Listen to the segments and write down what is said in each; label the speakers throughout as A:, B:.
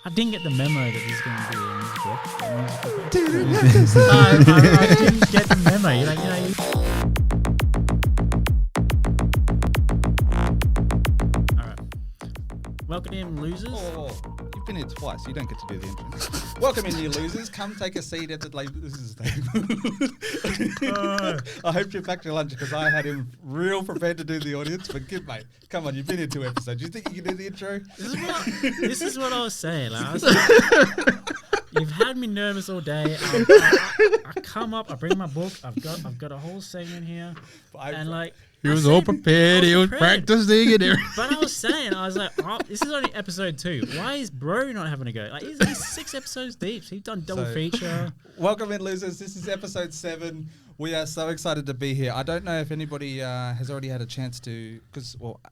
A: I didn't get the memo that this is going to be a musical. I didn't get the memo. You're like, all right. Welcome in, losers.
B: You've been here twice. You don't get to do the intro. Welcome in, you losers. Come take a seat at the losers table. I hope you packed your lunch because I had him real prepared to do the audience. But Gimp, mate, come on, you've been here 2 episodes. You think you can do the intro?
A: This is what I was saying. Like, you've had me nervous all day. I come up, I bring my book. I've got a whole segment here, and like.
C: He was all prepared. He was practicing and everything.
A: But I was like, oh, this is only episode 2. Why is bro not having a go? Like, he's 6 episodes deep. So he's done double feature.
B: Welcome in, losers. This is episode 7. We are so excited to be here. I don't know if anybody has already had a chance to,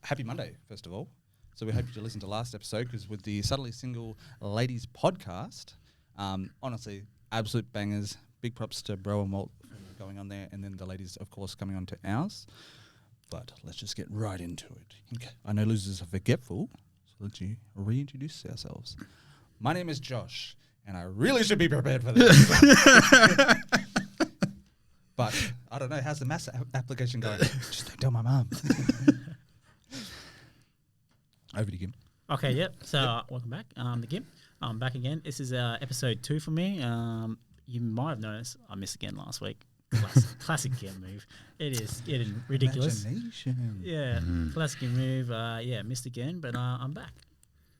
B: happy Monday, first of all. So we hope you listen to last episode because with the Subtly Single Ladies podcast, honestly, absolute bangers. Big props to Bro and Walt for going on there. And then the ladies, of course, coming on to ours. But let's just get right into it. Okay. I know losers are forgetful, so let's reintroduce ourselves. My name is Josh, and I really should be prepared for this. But I don't know, how's the mass application going? Just don't tell my mum. Over to Gimp.
A: Okay, yep. So welcome back. The Gimp. I'm back again. This is episode 2 for me. You might have noticed I missed again last week. Classic Gimp move. It is ridiculous.
B: Imagination.
A: Yeah, classic Gimp move. Missed again, but I'm back.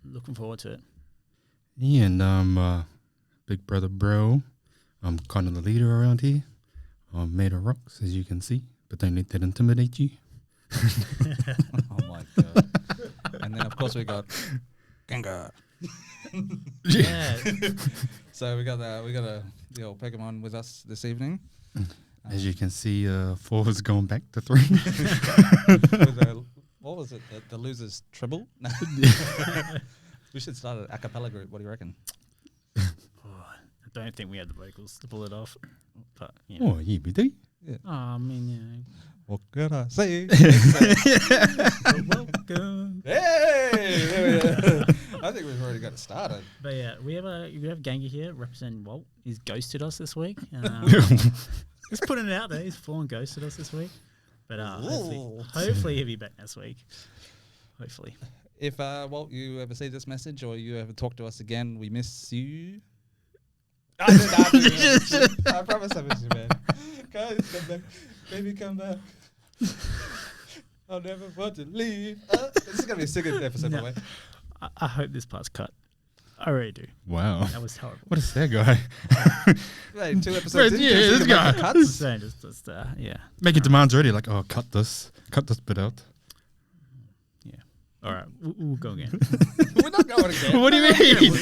A: Looking forward to it.
C: Yeah, and I'm Big Brother Bro. I'm kind of the leader around here. I'm made of rocks, as you can see, but don't let that intimidate you.
B: Oh my god! And then of course we got Gengar.
A: Yeah.
B: So we got the old Pokemon with us this evening.
C: As you can see, 4 is going back to 3.
B: What was it? The losers T4ble? No. We should start an a cappella group. What do you reckon?
A: I don't think we had the vocals to pull it off. But yeah.
C: Oh, yeah, we do.
B: Yeah.
A: I mean,
B: What could I say?
A: welcome.
B: Hey! There we go. I think we've already got it started.
A: But yeah, we have Gangi here representing Walt. He's ghosted us this week. He's putting it out there. He's full on ghosted us this week. But hopefully he'll be back next week. Hopefully.
B: If Walt, you ever see this message or you ever talk to us again, we miss you. I promise I miss you, man. Guys, come back. Baby, come back. I'll never want to leave. This is going to be a second episode, by the way.
A: I hope this part's cut. I already do.
C: Wow.
A: That was horrible.
C: What is that guy?
B: Right, 2 episodes in.
C: Yeah, this guy.
B: Cuts.
A: Yeah.
C: Making demands already, like, oh, cut this bit out.
A: Yeah. All right, we'll go again.
B: We're not going again.
C: What do you mean?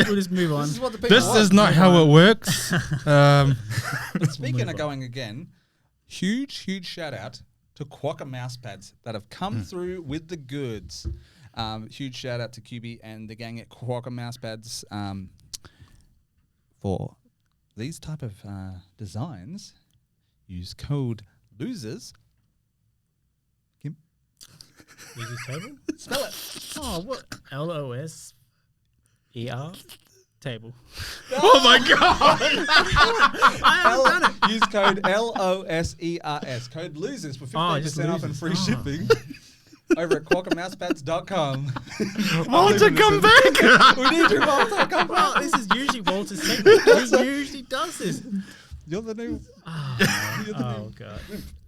A: We'll just move on.
B: This is what the people
C: This
B: want.
C: is not how it works.
B: But speaking of going again, huge shout out to Quokka mouse pads that have come through with the goods. Huge shout out to QB and the gang at Quokka mouse pads for these type of designs. Use code LOSERS. Kim?
A: Losers table?
B: Spell it.
A: Oh, what? LOSER table.
C: Oh my god!
A: I haven't done it.
B: Use code LOSERS. Code LOSERS for 15% off and free shipping. Over at quokkamousepads.com.
C: Walter, come back!
B: We need you, Walter. Come
A: Well,
B: back.
A: this is usually Walter's segment. He usually does this.
B: You're the new.
A: Oh god.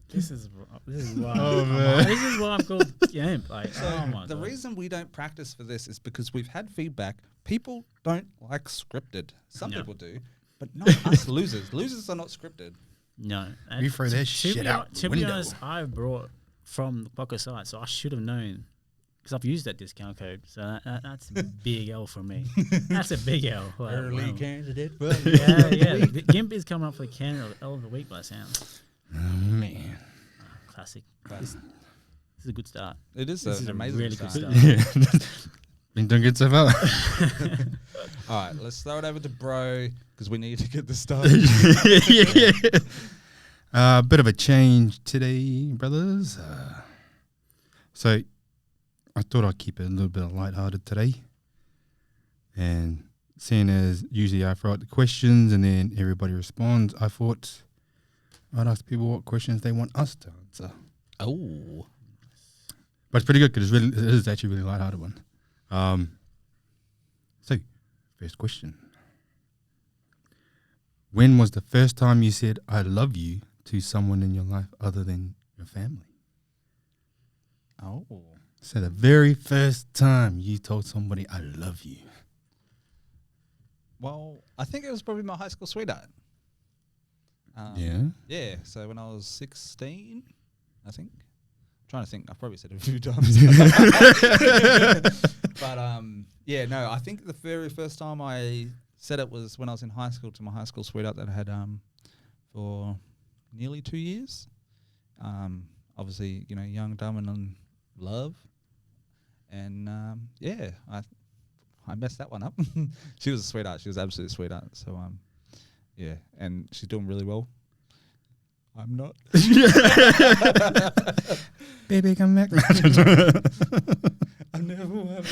A: This is why.
C: Oh, man.
A: This is why I'm called Gimp. Like, oh my
B: The
A: god.
B: reason we don't practice for this is because we've had feedback. People don't like scripted. Some
A: No.
B: people do, but not us losers. Losers are not scripted.
A: No.
C: We throw that shit out the
A: To be
C: window.
A: honest, I brought from the Pocket site, so I should have known because I've used that discount code. So that's a big L for me. That's a big L. Like, wow.
B: candidate.
A: Yeah. Gimp is coming up for the candidate L of the week by sound.
C: Oh, man.
A: Classic. This is a good start.
B: It is
A: This
B: an
A: is a
B: amazing
A: really good
B: start.
A: start.
C: Yeah. Don't get so far.
B: All right, let's throw it over to Bro because we need to get this started.
C: Bit of a change today, brothers. So I thought I'd keep it a little bit lighthearted today. And seeing as usually I throw out the questions and then everybody responds, I thought I'd ask people what questions they want us to answer.
B: Oh.
C: But it's pretty good because it is actually a really lighthearted one. So, first question. When was the first time you said I love you to someone in your life other than your family?
B: Oh.
C: So the very first time you told somebody I love you.
B: Well, I think it was probably my high school sweetheart.
C: Yeah?
B: Yeah, so when I was 16, I think. I'm trying to think. I've probably said it a few times. But, yeah, no, I think the very first time I said it was when I was in high school to my high school sweetheart that I had for nearly 2 years. Obviously, young, dumb, and in love. And, yeah, I messed that one up. She was a sweetheart. She was absolutely a sweetheart. So, yeah, and she's doing really well. I'm not.
C: Baby, come back.
B: I never want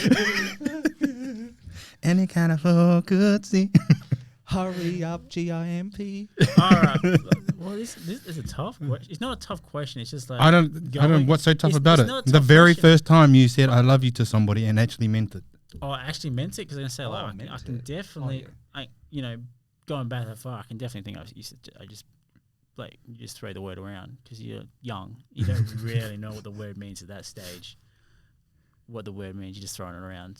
C: Any kind of could see.
B: Hurry up, GIMP.
A: All right. Well, this is a tough question. It's not a tough question. It's just like
C: I don't. What's so tough about
A: it's
C: it?
A: not a
C: The
A: tough
C: very
A: question.
C: first time you said I love you to somebody and actually meant it.
A: Oh, I actually meant it because I'm gonna say
B: Oh,
A: like
B: meant
A: I can
B: it.
A: definitely,
B: Oh,
A: going back that far, I can definitely think I just like you just throw the word around because you're young. You don't really know what the word means at that stage. What the word means, you're just throwing it around.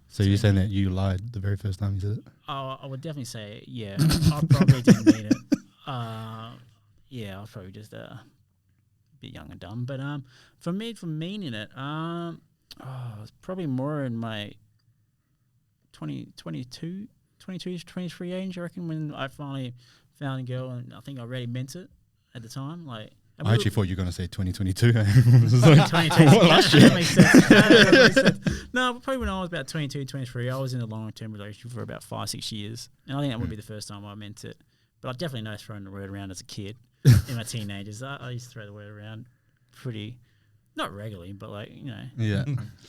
C: So you're saying that you lied the very first time you said it?
A: Oh, I would definitely say yeah. I probably didn't mean it. Yeah, I was probably just a bit young and dumb. But for meaning it, it's probably more in my 22, 23 age, I reckon, when I finally found a girl, and I think I already meant it at the time. Like,
C: I actually thought you were going to say 2022.
A: Last year. That makes sense. That makes sense. No, but probably when I was about 22, 23, I was in a long-term relationship for about 5-6 years. And I think that would be the first time I meant it. But I definitely know throwing the word around as a kid. In my teenagers, I used to throw the word around pretty, not regularly, but like,
C: Yeah.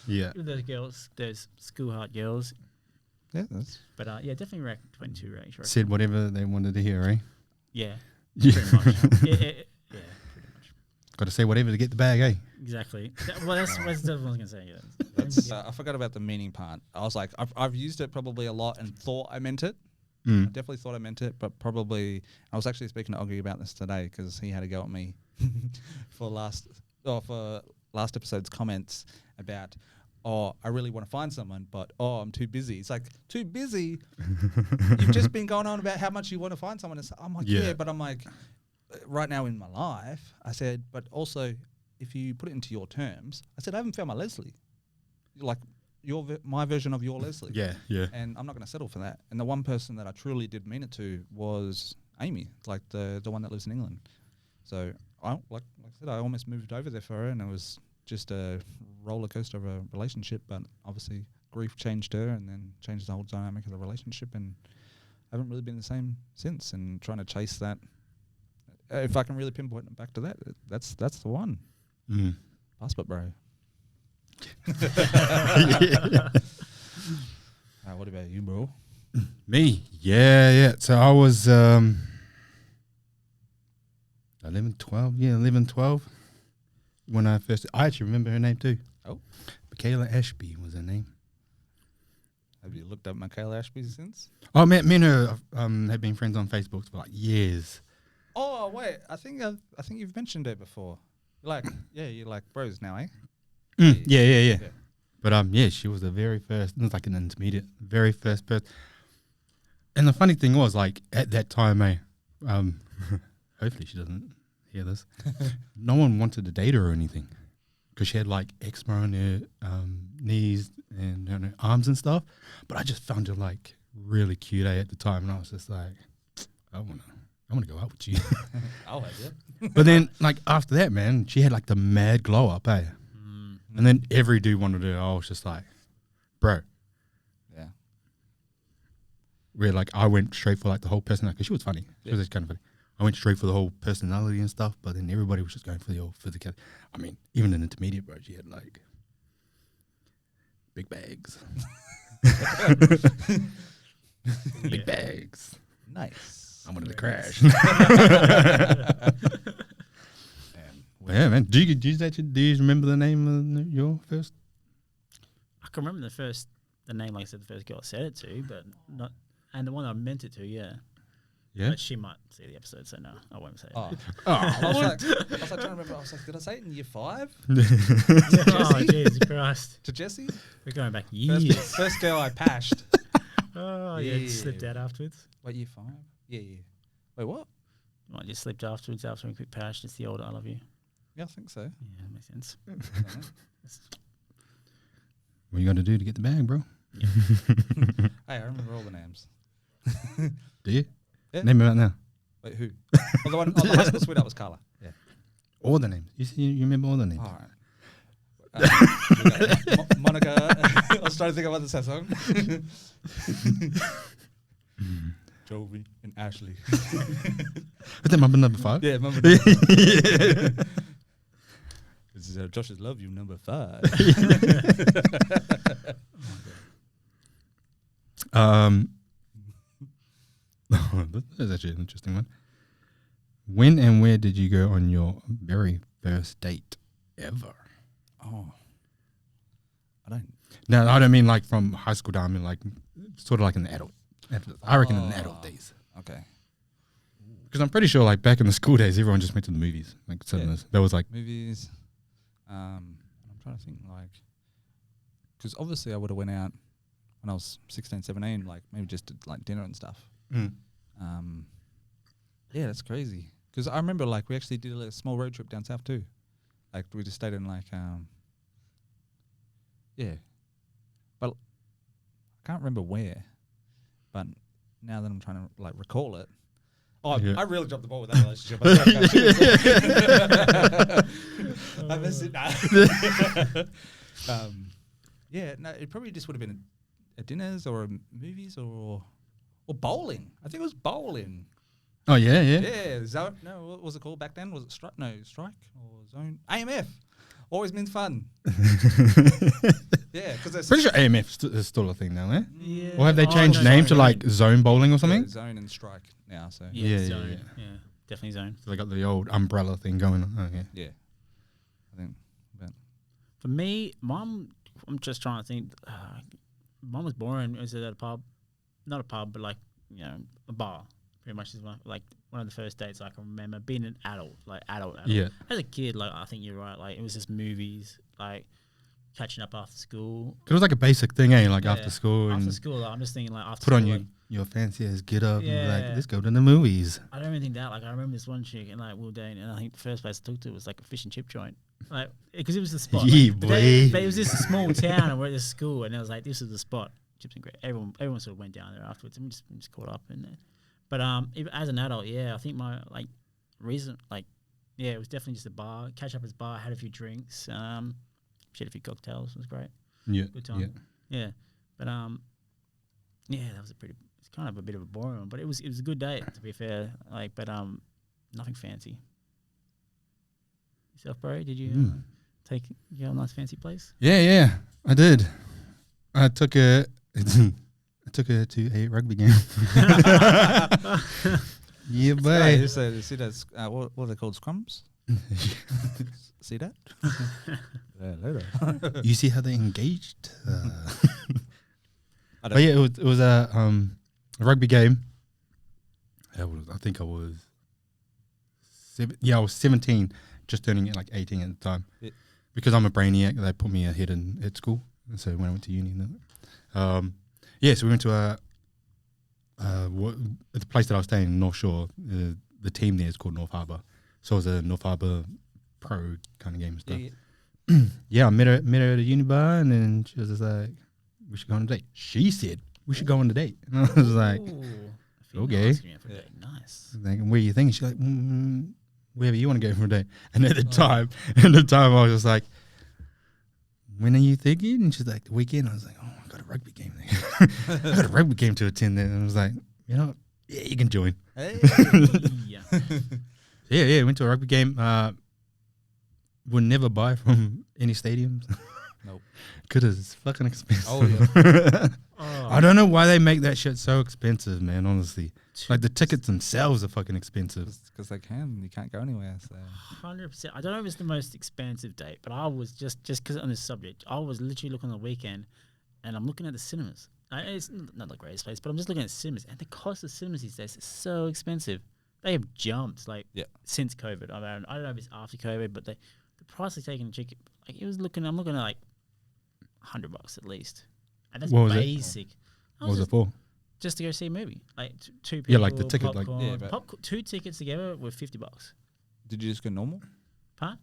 C: Yeah.
A: those girls, those school heart girls.
B: Yeah, that's.
A: But yeah, definitely 22 range. I reckon.
C: Said whatever they wanted to hear, eh?
A: Yeah,
C: Yeah.
A: pretty much. Yeah, pretty much.
C: Got to say whatever to get the bag, eh?
A: Exactly. That's what I was going to say. Yeah.
B: That's I forgot about the meaning part. I was like, I've used it probably a lot and thought I meant it. I definitely thought I meant it, but probably I was actually speaking to Oggy about this today because he had a go at me for last episode's comments about, I really want to find someone, but I'm too busy. It's like, too busy? You've just been going on about how much you want to find someone. I'm like, yeah, but I'm like, right now in my life, I said, but also if you put it into your terms, I said, I haven't found my Leslie. Like, my version of your Leslie.
C: Yeah, yeah.
B: And I'm not going to settle for that. And the one person that I truly did mean it to was Amy, like the one that lives in England. So like I said, I almost moved over there for her, and it was just a roller coaster of a relationship. But obviously, grief changed her, and then changed the whole dynamic of the relationship. And I haven't really been the same since. And trying to chase that, if I can really pinpoint it back to that, that's the one. Passport, bro. What about you, bro?
C: Me? Yeah. So I was 11, 12. Yeah, 11, 12. When I actually remember her name too.
B: Oh.
C: Michaela Ashby was her name.
B: Have you looked up Michaela Ashby since?
C: Oh, me and her have been friends on Facebook for like years.
B: Oh, wait. I think you've mentioned her before. You're like bros now, eh?
C: Yeah. But yeah, she was the very first. It was like an intermediate, very first person. And the funny thing was, like at that time, hopefully she doesn't hear this. No one wanted to date her or anything because she had like eczema on her knees and on her arms and stuff. But I just found her like really cute at the time, and I was just like, I want to go out with you.
B: I'll have you.
C: But then, like after that, man, she had like the mad glow up, eh? And then every dude wanted her. I was just like, bro.
B: Yeah.
C: Where like I went straight for like the whole personality, because she was funny. She was kind of funny. I went straight for the whole personality and stuff, but then everybody was just going for the old physicality. I mean, even an intermediate, bro, she had like Big bags.
A: Yeah.
C: Big bags.
B: Nice.
C: I'm wanted to
A: Very
C: crash.
B: Man.
C: Yeah, man. Do you remember the name of your first?
A: I can remember the name, like I said, the first girl I said it to, but not, and the one I meant it to, yeah.
C: Yeah.
A: But she might see the episode, so no, I won't say it.
B: Oh.
C: Oh,
B: I was like trying to remember. I was like, did I say it in year 5?
A: Oh, Jesus Christ.
B: To Jesse?
A: We're going back years.
B: First girl I pashed.
A: Oh, yeah, it slipped out afterwards.
B: Wait, year 5? Yeah. Wait, what?
A: Well, just slipped afterwards after a quick patch. It's the old I love you.
B: Yeah, I think so.
A: Yeah, that makes sense.
C: What you got to do to get the bag, bro?
B: Hey, I remember all the names.
C: Do you?
B: Yeah.
C: Name them out now.
B: Wait, who? Oh, the one on the high school sweetheart was Carla. Yeah.
C: All the names. You remember all the names?
B: All right. Monica. I was trying to think about the song. Jovi and Ashley.
C: Is that number 5?
B: Yeah, remember. This is Josh's Love You number 5.
C: That's actually an interesting one. When and where did you go on your very first date ever?
B: Oh, I don't.
C: No, I don't mean like from high school down. I mean like sort of like an adult. I reckon in the adult days.
B: Okay.
C: Because I'm pretty sure like back in the school days, everyone just went to the movies. Like cinemas. That was like
B: Movies. I'm trying to think like, because obviously I would have went out when I was 16, 17, like maybe just to, like dinner and stuff. Yeah, that's crazy. Because I remember like we actually did a small road trip down south too. Like we just stayed in like yeah, but I can't remember where. But now that I'm trying to like recall it, I really dropped the ball with that relationship. I missed it. Yeah, no, it probably just would have been at dinners or movies or bowling. I think it was bowling.
C: oh yeah.
B: Yeah, zone. No, what was it called back then? Was it strike? No, strike or zone? AMF. Always been fun. Yeah, because
C: Pretty sure AMF is still a thing now, eh?
A: Yeah.
C: Or have they changed name to like zone bowling or something?
B: zone and strike now. So
C: Yeah,
A: zone. Yeah, definitely zone.
C: So they got the old umbrella thing going on. Okay.
B: yeah, I think. But
A: For me, Mum, I'm just trying to think. Mum was boring. Was it at a pub? Not a pub, but like, you know, a bar. Pretty much is one of the first dates I can remember being an adult, like adult.
C: Yeah.
A: As a kid, like I think you're right. Like it was just movies, like catching up after school.
C: It was like a basic thing, eh? Like
A: Yeah.
C: after school.
A: After
C: And
A: school, like, I'm just thinking like after
C: put on
A: school,
C: your,
A: like,
C: your fancy ass get up and be
A: Yeah.
C: like, let's go to the movies.
A: I don't even think that. Like I remember this one chick and like we were dating, and I think the first place I took to was like a fish and chip joint, like because it was the spot.
C: Yeah,
A: like,
C: boy.
A: but it was just a small town, and we're at this school, and it was like this is the spot. Chips and great. Everyone sort of went down there afterwards, and we just caught up in there. But even as an adult, yeah, I think my like reason, like, yeah, it was definitely just a bar, catch up at this bar, had a few drinks, shared a few cocktails. It was great.
C: Yeah.
A: Good time. Yeah. But yeah, that was it's kind of a bit of a boring one, but it was a good date, to be fair. Like, but nothing fancy. Yourself, bro? Did you take a nice fancy place?
C: Yeah, I did. I took her to a rugby game. Yeah, boy.
B: you see that's what are they called? Scrums. See that? Yeah, later.
C: You see how they engaged?
B: I
C: But yeah, it was a rugby game. I think I was I was 17, just turning like 18 at the time.
B: Yeah.
C: Because I'm a brainiac, they put me ahead at school. So when I went to uni, so we went to the place that I was staying in North Shore. The team there is called North Harbour, so it was a North Harbour pro kind of game and stuff.
B: Yeah.
C: I met her at a uni bar, and then she was just like, "We should go on a date." She said, "We should go on a date," and I was like, okay.
A: Nice.
C: like, "Where are you thinking?" She's like, "Wherever you want to go for a date." And at the time, I was just like, "When are you thinking?" And she's like, "The weekend." I was like, "Oh, I got a rugby game there. I got a rugby game to attend there." And I was like, "You know, yeah, you can join."
B: Hey.
A: Yeah.
C: Yeah, went to a rugby game. Would never buy from any stadiums.
B: Nope.
C: Because it's fucking expensive.
B: Oh, yeah.
A: Oh,
C: I don't know why they make that shit so expensive, man, honestly. Like, the tickets themselves are fucking expensive.
B: Because they can. You can't go anywhere. So
A: 100%. I don't know if it's the most expensive date, but I was just because on this subject, I was literally looking on the weekend, and I'm looking at the cinemas. It's not the greatest place, but I'm just looking at cinemas, and the cost of cinemas these days is so expensive. They have jumped since COVID. I don't know if it's after COVID, but the price of taking a ticket, like I'm looking at like $100 at least, and that's
C: What was it?
A: basic.
C: What was it for?
A: Just to go see a movie, like two people.
C: Yeah, like the ticket, like-
A: popcorn,
B: Yeah, but-
A: 2 tickets together were $50.
B: did you just go normal?
A: Huh?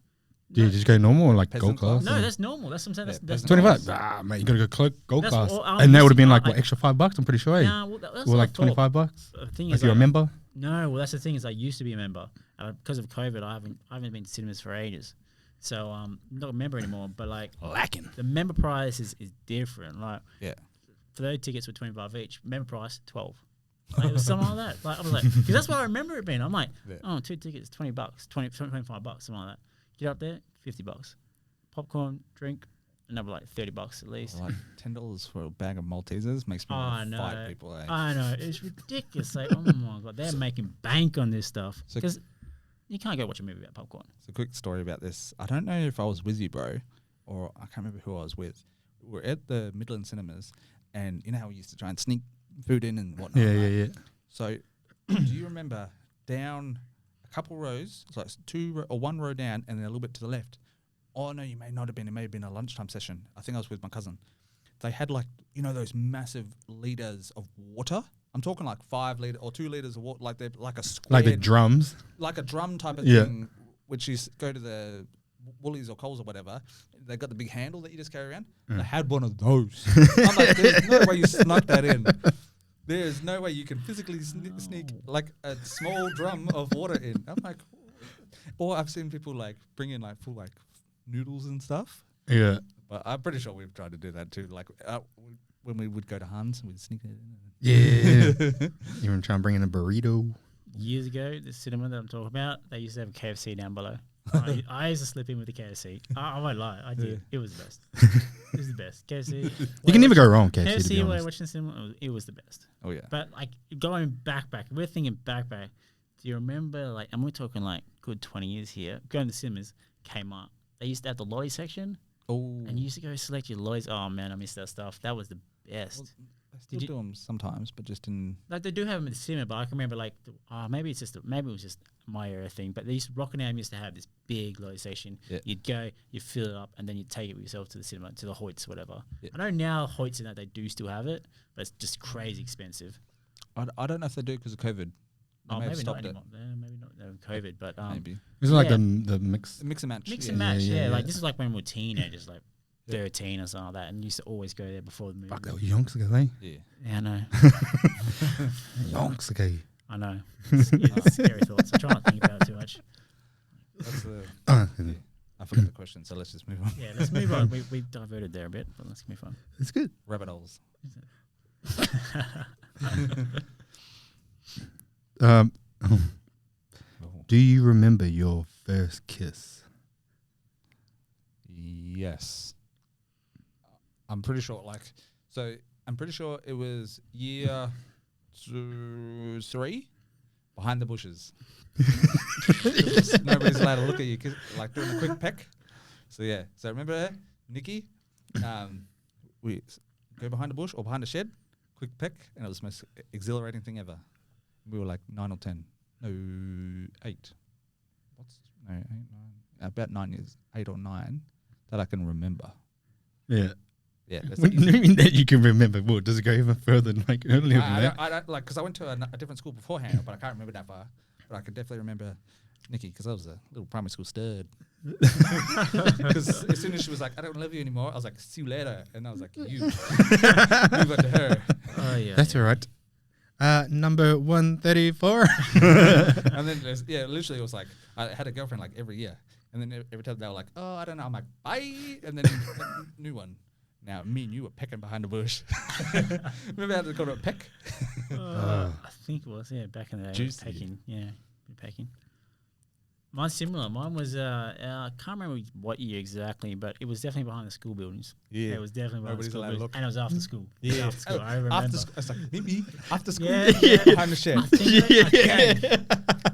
C: Do you just go normal or like
B: Peasant
C: gold class?
B: class?
A: No, that's normal. That's what I'm saying.
B: Yeah,
A: That's
B: peasant
A: normal.
C: 25. Ah, mate, you gotta go gold
A: That's
C: class.
A: all-
C: And that would have been like,
A: I-
C: what, extra $5? I'm pretty sure, eh?
A: Nah, well, that's
C: Or
A: what
C: like
A: I thought.
C: $25?
A: The thing
C: If
A: is,
C: you're a member?
A: No, well, that's the thing is I used to be a member, and because of COVID, I haven't been to cinemas for ages, so I'm not a member anymore. But like
C: Lacking.
A: the member price is different. Like
B: Yeah.
A: for those tickets were $25 each. Member price $12. Like, it was something like that. Like I was like, because that's what I remember it being. I'm like,
B: Yeah.
A: oh, 2 tickets, $20, $25, something like that. Get up there, $50. Popcorn, drink, another like $30 at least.
B: Like $10 for a bag of Maltesers makes me
A: Oh,
B: want
A: I
B: to
A: know.
B: fight people. Eh?
A: I know, it's ridiculous. Like, oh my god, they're making bank on this stuff
B: So-
A: because you can't go watch a movie without popcorn.
B: It's a quick story about this. I don't know if I was with you, bro, or I can't remember who I was with. We were at the Midland Cinemas, and you know how we used to try and sneak food in and whatnot.
C: Yeah,
B: right?
C: yeah, yeah.
B: So, do you remember down a couple rows, it's like one row down, and then a little bit to the left? Oh no, you may not have been. It may have been a lunchtime session. I think I was with my cousin. They had like those massive liters of water. I'm talking like 5 litre or 2 liters of water, like they're like a square,
C: Like the drums.
B: like a drum type of
C: Yeah.
B: thing, which is go to the Woolies or Coles or whatever. They got the big handle that you just carry around. They had one of those. I'm like, there's no way you snuck that in. There's no way you can physically sneak like a small drum of water in. I'm like, or I've seen people like bring in like full like noodles and stuff.
C: Yeah.
B: But I'm pretty sure we've tried to do that too. Like when we would go to Hans, we'd sneak it in.
C: Yeah. Even trying to bring in a burrito.
A: Years ago, the cinema that I'm talking about, they used to have a KFC down below. I used to slip in with the KFC. I won't lie, I did. It was the best. It was the best. KFC.
C: You can never go wrong, KFC, to be
A: KFC, while
C: honest.
A: watching the cinema, it was the best.
B: Oh yeah.
A: But like going back, we're thinking back. Do you remember like, and we're talking like good 20 years here, going to the cinemas, Kmart. They used to have the lolly section,
B: Oh.
A: and you used to go select your lollies. Oh man, I miss that stuff. That was the best.
B: I still do them sometimes, but just in.
A: Like they do have them in the cinema, but I can remember like, maybe it was just my era thing. But they used Rockingham used to have this big lolly section.
B: Yeah.
A: You'd go, you fill it up, and then you'd take it with yourself to the cinema, to the Hoyts, whatever.
B: Yeah.
A: I know now Hoyts and that they do still have it, but it's just crazy expensive.
B: I don't know if they do because of COVID. They
A: Oh,
B: may have
A: maybe not
B: stopped it.
A: anymore. Maybe not COVID, but
B: Maybe.
C: Is it like
A: yeah.
C: the mix?
B: Mix and match.
A: Mix
B: yeah.
A: and match,
C: yeah,
A: yeah. Like
C: yeah.
A: this is like when we were teenagers, like 13 or something like that, and used to always go there before the movie.
C: Fuck, that was yonks ago, eh?
B: Yeah.
A: Yeah, I know.
C: Yonks ago.
A: I know. It's scary thoughts. I try not to think about it too much.
B: That's the.
C: Uh,
B: I forgot the question, so let's just move on.
A: Yeah, let's move on. We diverted there a bit, but let's move on.
C: It's good.
B: Rabbit holes.
C: Do you remember your first kiss?
B: Yes. I'm pretty sure, I'm pretty sure it was year 3 behind the bushes. Nobody's allowed to look at you, like doing a quick peck. So, yeah. So, remember Nikki? We go behind a bush or behind a shed, quick peck, and it was the most exhilarating thing ever. We were like 9 or 10. No, 8. 8, 9. About 9 years, 8 or 9, that I can remember.
C: Yeah.
B: Yeah. That's
C: What do you mean that you can remember? What, does it go even further than like earlier than that?
B: I don't like, because I went to a different school beforehand, but I can't remember that far. But I can definitely remember Nikki, because I was a little primary school stud. Because as soon as she was like, I don't love you anymore, I was like, see you later. And I was like, you. Move on to her.
A: Oh yeah.
C: That's all right. Number 134.
B: And then, literally it was like, I had a girlfriend like every year. And then every time they were like, oh, I don't know. I'm like, bye. And then a new one. Now, me and you were pecking behind the bush. Remember how they called it a peck?
A: I think it was, back in the day.
B: Juicy.
A: Pecking, yeah. Pecking. Mine's similar. Mine was I can't remember what year exactly, but it was definitely behind the school buildings.
B: Yeah.
A: It was definitely behind the
B: Nobody's
A: school
B: allowed to
A: buildings,
B: look.
A: and it was after school.
B: Yeah.
A: After school. I remember.
B: After school, it's like me after school.
A: Yeah.
B: Behind the shed.
A: I think,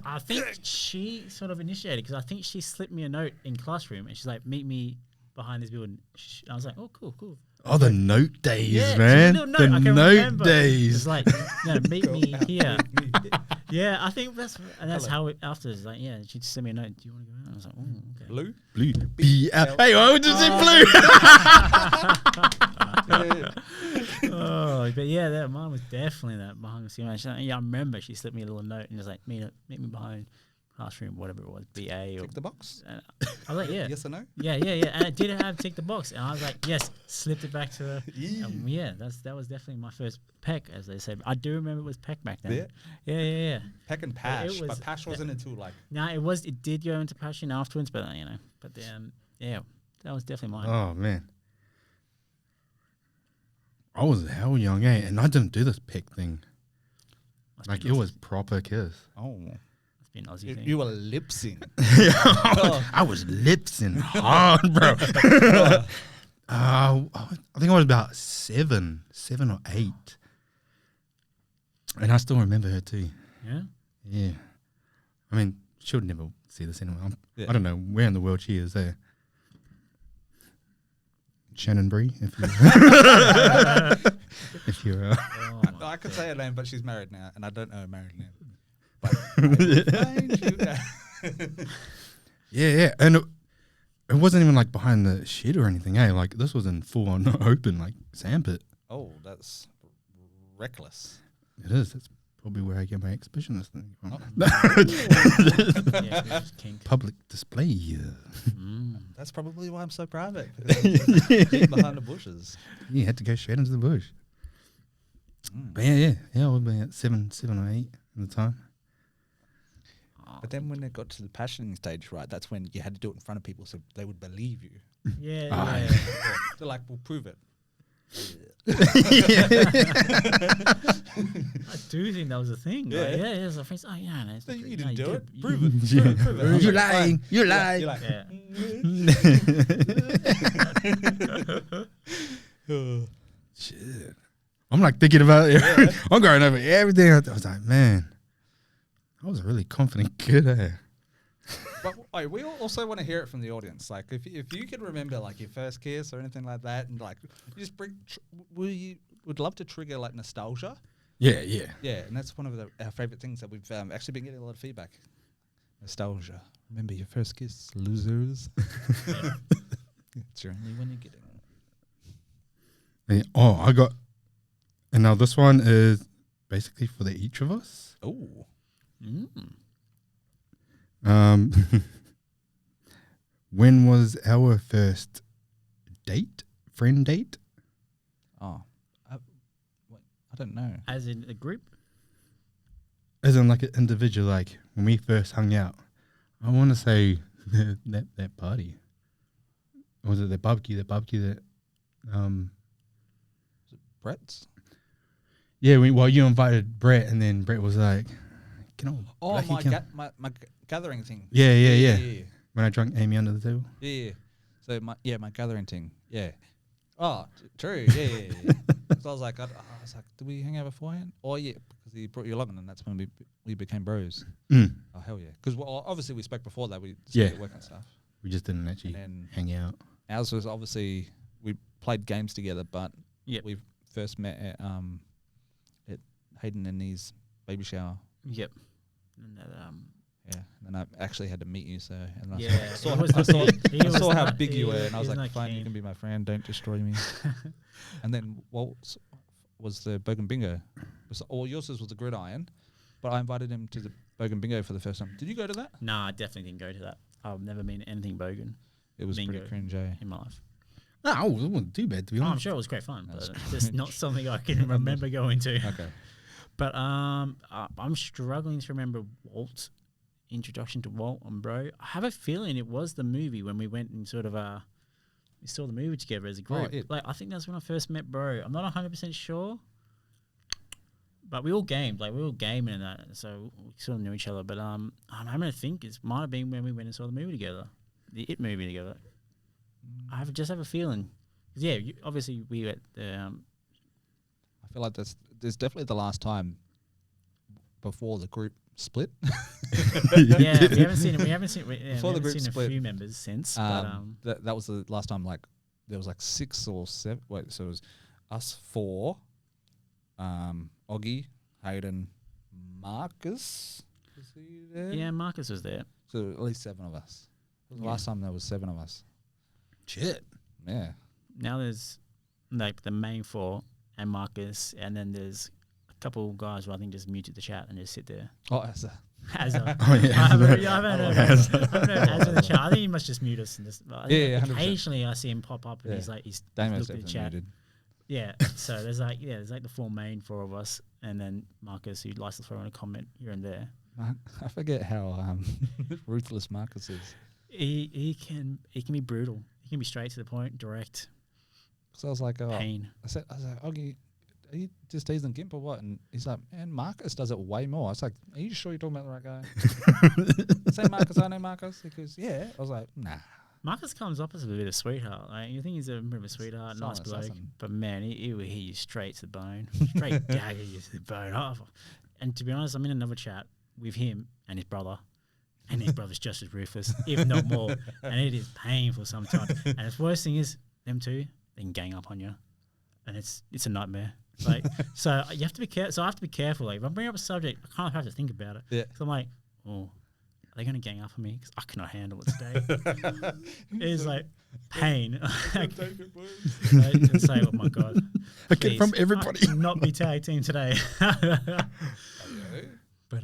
A: I think she sort of initiated because I think she slipped me a note in classroom and she's like, "Meet me behind this building." I was like, "Oh, cool."
C: Oh, the note days,
A: Yeah,
C: man.
A: no,
C: The
A: I can
C: note
A: remember.
C: days.
A: It's like, no, meet me here. Yeah, I think that's how it after. It's like, yeah, she just sent me a note. Do you want to go out? I was like, oh, okay.
B: Blue.
C: Blue. Hey, why would you say blue?
A: Oh, but yeah, that mine was definitely that behind the scenes. Yeah, I remember she slipped me a little note and was like, meet me behind classroom, whatever it was, BA or
B: Tick the box.
A: I was like, yeah,
B: Yes or no?
A: yeah, and it did have tick the box, and I was like, yes, slipped it back to her.
B: Yeah.
A: Yeah, that was definitely my first peck, as they said. I do remember it was peck back then.
B: Yeah.
A: Yeah.
B: Peck and
A: But
B: Pash,
A: it was-
B: but Pash wasn't until like.
A: No, it did go into passion afterwards, but yeah, that was definitely mine.
C: Oh, man. I was hell young, and I didn't do this pick thing.
A: Must
C: Like,
A: be
C: it
A: an
C: was proper kiss.
B: Oh.
A: Must be an Aussie thing.
B: You were lip sync.
C: I was lipsing hard, bro. I think I was about seven or 8. And I still remember her too.
A: Yeah.
C: Yeah. I mean, she'll never see this anyway.
B: Yeah.
C: I don't know where in the world she is there. Shannon Bree, if you if you're
A: Oh,
B: No, I could say her name, but she's married now, and I don't know her married name. But I will find you now.
C: yeah, and it wasn't even like behind the shed or anything, Like this was in full on open, like sandpit.
B: Oh, that's reckless.
C: It is. That's probably where I get my exhibitionist thing from.
A: yeah, it's kink.
C: Public display.
B: That's probably why I'm so private. Behind the bushes.
C: You had to go straight into the bush. But yeah. I would be at 7 or 8 at the time.
B: But then when it got to the passioning stage, right, that's when you had to do it in front of people so they would believe you.
A: Yeah.
B: They're like, we'll prove it.
A: I do think that was a thing.
B: Yeah.
A: Right? Yeah. So friends, no, it's
B: So
A: not
B: you
A: true.
B: didn't
A: No,
B: do
A: did.
B: it. Prove it. Prove it. I was
C: You're
B: like,
C: lying.
B: fine.
C: You're
B: Yeah,
C: lying.
B: You're like,
A: Yeah.
C: Shit. I'm like thinking about it. I'm going over everything. I was like, man, I was a really confident kid.
B: But we also want to hear it from the audience. Like, if you can remember like your first kiss or anything like that, and like, you just we would love to trigger like nostalgia.
C: Yeah.
B: Yeah, and that's one of our favorite things that we've actually been getting a lot of feedback. Nostalgia. Remember your first kiss, losers. It's your only one you're getting.
C: I got, and now this one is basically for the each of us.
B: Oh.
C: When was our first friend date?
B: Oh. I don't know.
A: As in a group.
C: As in like an individual, like when we first hung out. I want to say that party. Or was it the barbecue that
B: Brett's?
C: yeah, you invited Brett, and then Brett was like,
B: Oh, my gathering thing.
C: Yeah. When I drunk Amy under the table.
B: Yeah. So my gathering thing. Yeah. Oh, true. Yeah. So I was like, did we hang out beforehand? Oh yeah, because he brought you along, and that's when we became bros. Oh hell yeah, because obviously we spoke before that. We started work and stuff.
C: We just didn't actually hang out.
B: Ours was obviously we played games together, but
A: Yep.
B: we first met at Hayden and his baby shower.
A: Yep. And that,
B: Yeah, and I actually had to meet you, so and
A: Yeah,
B: I saw,
A: he was
B: I saw,
A: not- he
B: I
A: was
B: saw how
A: not-
B: big you
A: he-
B: were, and I
A: he
B: was
A: was
B: like,
A: not
B: fine, you
A: keen.
B: can be my friend, don't destroy me. And then Walt was the Bogan Bingo. Yours was the gridiron, but I invited him to the Bogan Bingo for the first time. Did you go to that?
A: nah, I definitely didn't go to that. I've never been to anything bogan
B: It was
A: Bingo.
B: pretty cringe, eh?
A: in my life.
C: No, it wasn't too bad to be
A: Oh, I'm
C: honest.
A: sure it was great fun, but
B: That's
A: it's just not something I can remember going to.
B: Okay.
A: But I'm struggling to remember Walt's introduction to Walt and Bro. I have a feeling it was the movie when we went and sort of we saw the movie together as a group.
B: it.
A: Like I think that's when I first met Bro. I'm not 100% sure, But we all gamed, like we all gaming and that, so we sort of knew each other. But I'm having to think it might have been when we went and saw the movie together, the It movie together. Just have a feeling, 'cause obviously we were at the.
B: I feel like there's definitely the last time before the group split.
A: Yeah, we haven't seen it. We haven't seen a
B: split,
A: few members since.
B: That was the last time. Like there was like 6 or 7. Wait, so it was us 4. Oggy, Hayden, Marcus. Was he there?
A: Yeah, Marcus was there.
B: So at least 7 of us. It was the last time there was 7 of us.
C: Shit.
B: Yeah.
A: Now there's like the main 4 and Marcus, and then there's a couple guys who I think just muted the chat and just sit there.
B: Oh, as a
C: Oh, yeah.
A: I haven't heard Az in the chat. I think he must just mute us and just.
B: Yeah, 100%.
A: Occasionally I see him pop up and he's
B: Damon's
A: looked at the
B: definitely
A: chat.
B: muted.
A: Yeah, so there's like the 4 main 4 of us, and then Marcus who likes to throw in a comment here and there.
B: I forget how ruthless Marcus is.
A: He can be brutal. He can be straight to the point, direct.
B: So I was like,
A: pain.
B: I was like, Oggy, are you just teasing Gimp or what? And he's like, man, Marcus does it way more. I was like, are you sure you're talking about the right guy? Say Marcus, I know Marcus. He goes, yeah. I was like, nah.
A: Marcus comes off as a bit of a sweetheart. Like, you think he's a bit of a sweetheart, nice bloke. But man, he will hit you straight to the bone. Straight dagger you to the bone. Oh. And to be honest, I'm in another chat with him and his brother. And his brother's just as ruthless, if not more. And it is painful sometimes. And the worst thing is, them two, they can gang up on you. And it's a nightmare. Like, so you have to be careful. So I have to be careful. Like, if I'm bringing up a subject, I kind of have to think about it.
B: Yeah.
A: So I'm like, oh, are they going to gang up on me? Because I cannot handle it today. It's like pain. It's like, oh my God.
C: Okay, from everybody.
A: I cannot be tag team today. But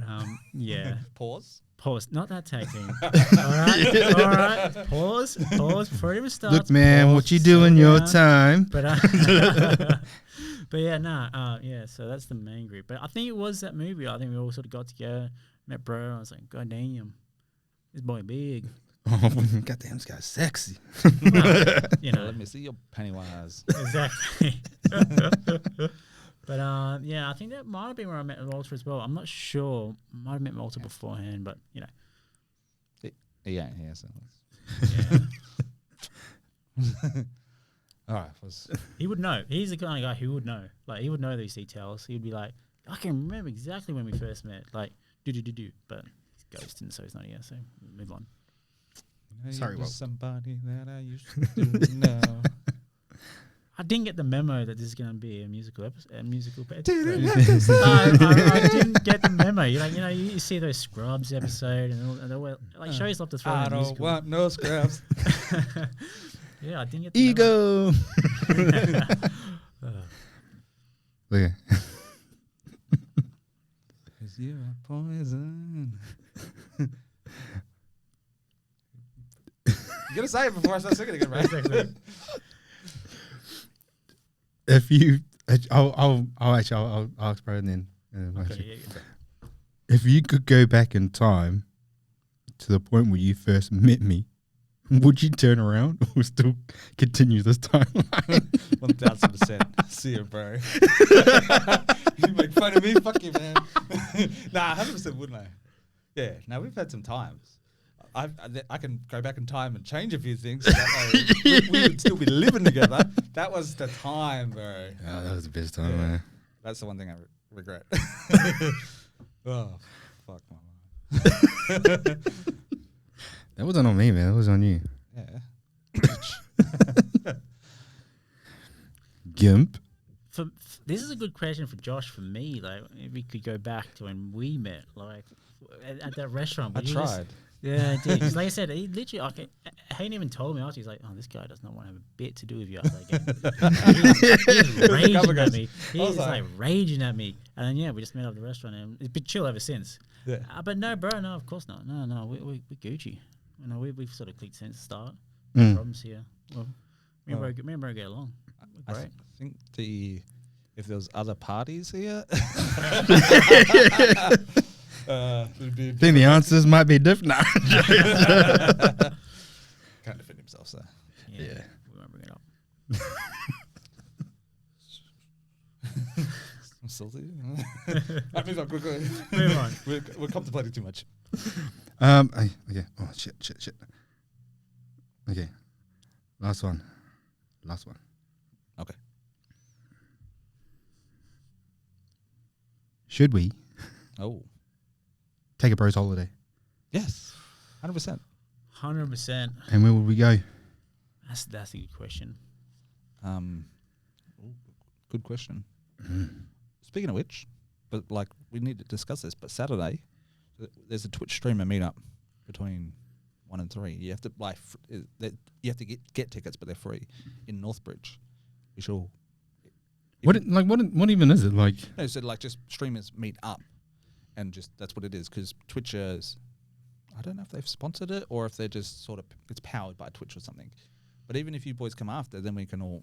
A: yeah.
B: Pause.
A: Not that tag team. All right. Pause before it even starts.
C: Look, man, what you do in your time?
A: But but yeah, yeah. So that's the main group. But I think it was that movie. I think we all sort of got together, met bro. I was like, God damn, this boy big.
C: Oh, goddamn, this guy's sexy.
A: Well, you know,
B: let me see your Pennywise.
A: Exactly. But yeah, I think that might have been where I met Walter as well. I'm not sure. Might have met Walter beforehand, but you know.
B: Yeah, so.
A: Yeah.
B: All right.
A: He would know. He's the kind of guy who would know. Like, he would know these details. He would be like, I can remember exactly when we first met. Like, do. But he's ghosting, so he's not here. So move on.
C: Sorry, Walt.
B: Somebody that I used to know.
A: I didn't get the memo that this is going to be a musical episode. I didn't get the memo. You see those Scrubs episode and all, like shows love to throw.
B: I don't want no scrubs.
A: Yeah, I didn't get the
C: Ego. Look.
B: Cause you are poison. You gotta say it before I start singing again, right?
A: Exactly.
C: If you, I'll ask bro and then.
A: Okay, yeah.
C: If you could go back in time to the point where you first met me, would you turn around or still continue this timeline?
B: 1000%. See you, bro. You make fun of me? Fuck you, man. Nah, 100% wouldn't I? Yeah. Now we've had some times. I can go back in time and change a few things. So that way we would still be living together. That was the time, bro.
C: Oh, that was the best time, man.
B: That's the one thing I regret. Oh, fuck my life.
C: That wasn't on me, man. That was on you.
B: Yeah.
A: Gimp. This is a good question for Josh. For me, like, if we could go back to when we met, like at that restaurant.
B: I tried.
A: Yeah, I did. 'Cause like I said, he literally, Hayden even told me after, he's like, oh, this guy does not want to have a bit to do with you after that game. He was raging at me. He was like raging at me. And then, yeah, we just met up at the restaurant and it's been chill ever since. Yeah. But no, bro, no, of course not. No, we're Gucci. You know, we've sort of clicked since the start. No problems here. Well, me and bro get along. We're great.
B: I think if there was other parties here.
C: Then the answers might be different.
B: Can't defend himself, so.
A: Yeah. We won't bring it up.
B: I'm salty. Move on, quickly.
A: Move on.
B: We're contemplating too much.
C: Okay. Oh shit. Okay. Last one.
B: Okay.
C: Should we
B: Oh.
C: take a bros holiday?
B: Yes. 100%.
A: 100%.
C: And where would we go?
A: That's a good question.
B: Good question. Speaking of which, but like we need to discuss this. But Saturday, there's a Twitch streamer meetup between 1 and 3. You have to you have to get tickets, but they're free in Northbridge. We shall.
C: What even is it like?
B: No, so like just streamers meet up, and just that's what it is. Because Twitchers, I don't know if they've sponsored it or if they're just sort of it's powered by Twitch or something. But even if you boys come after, then we can all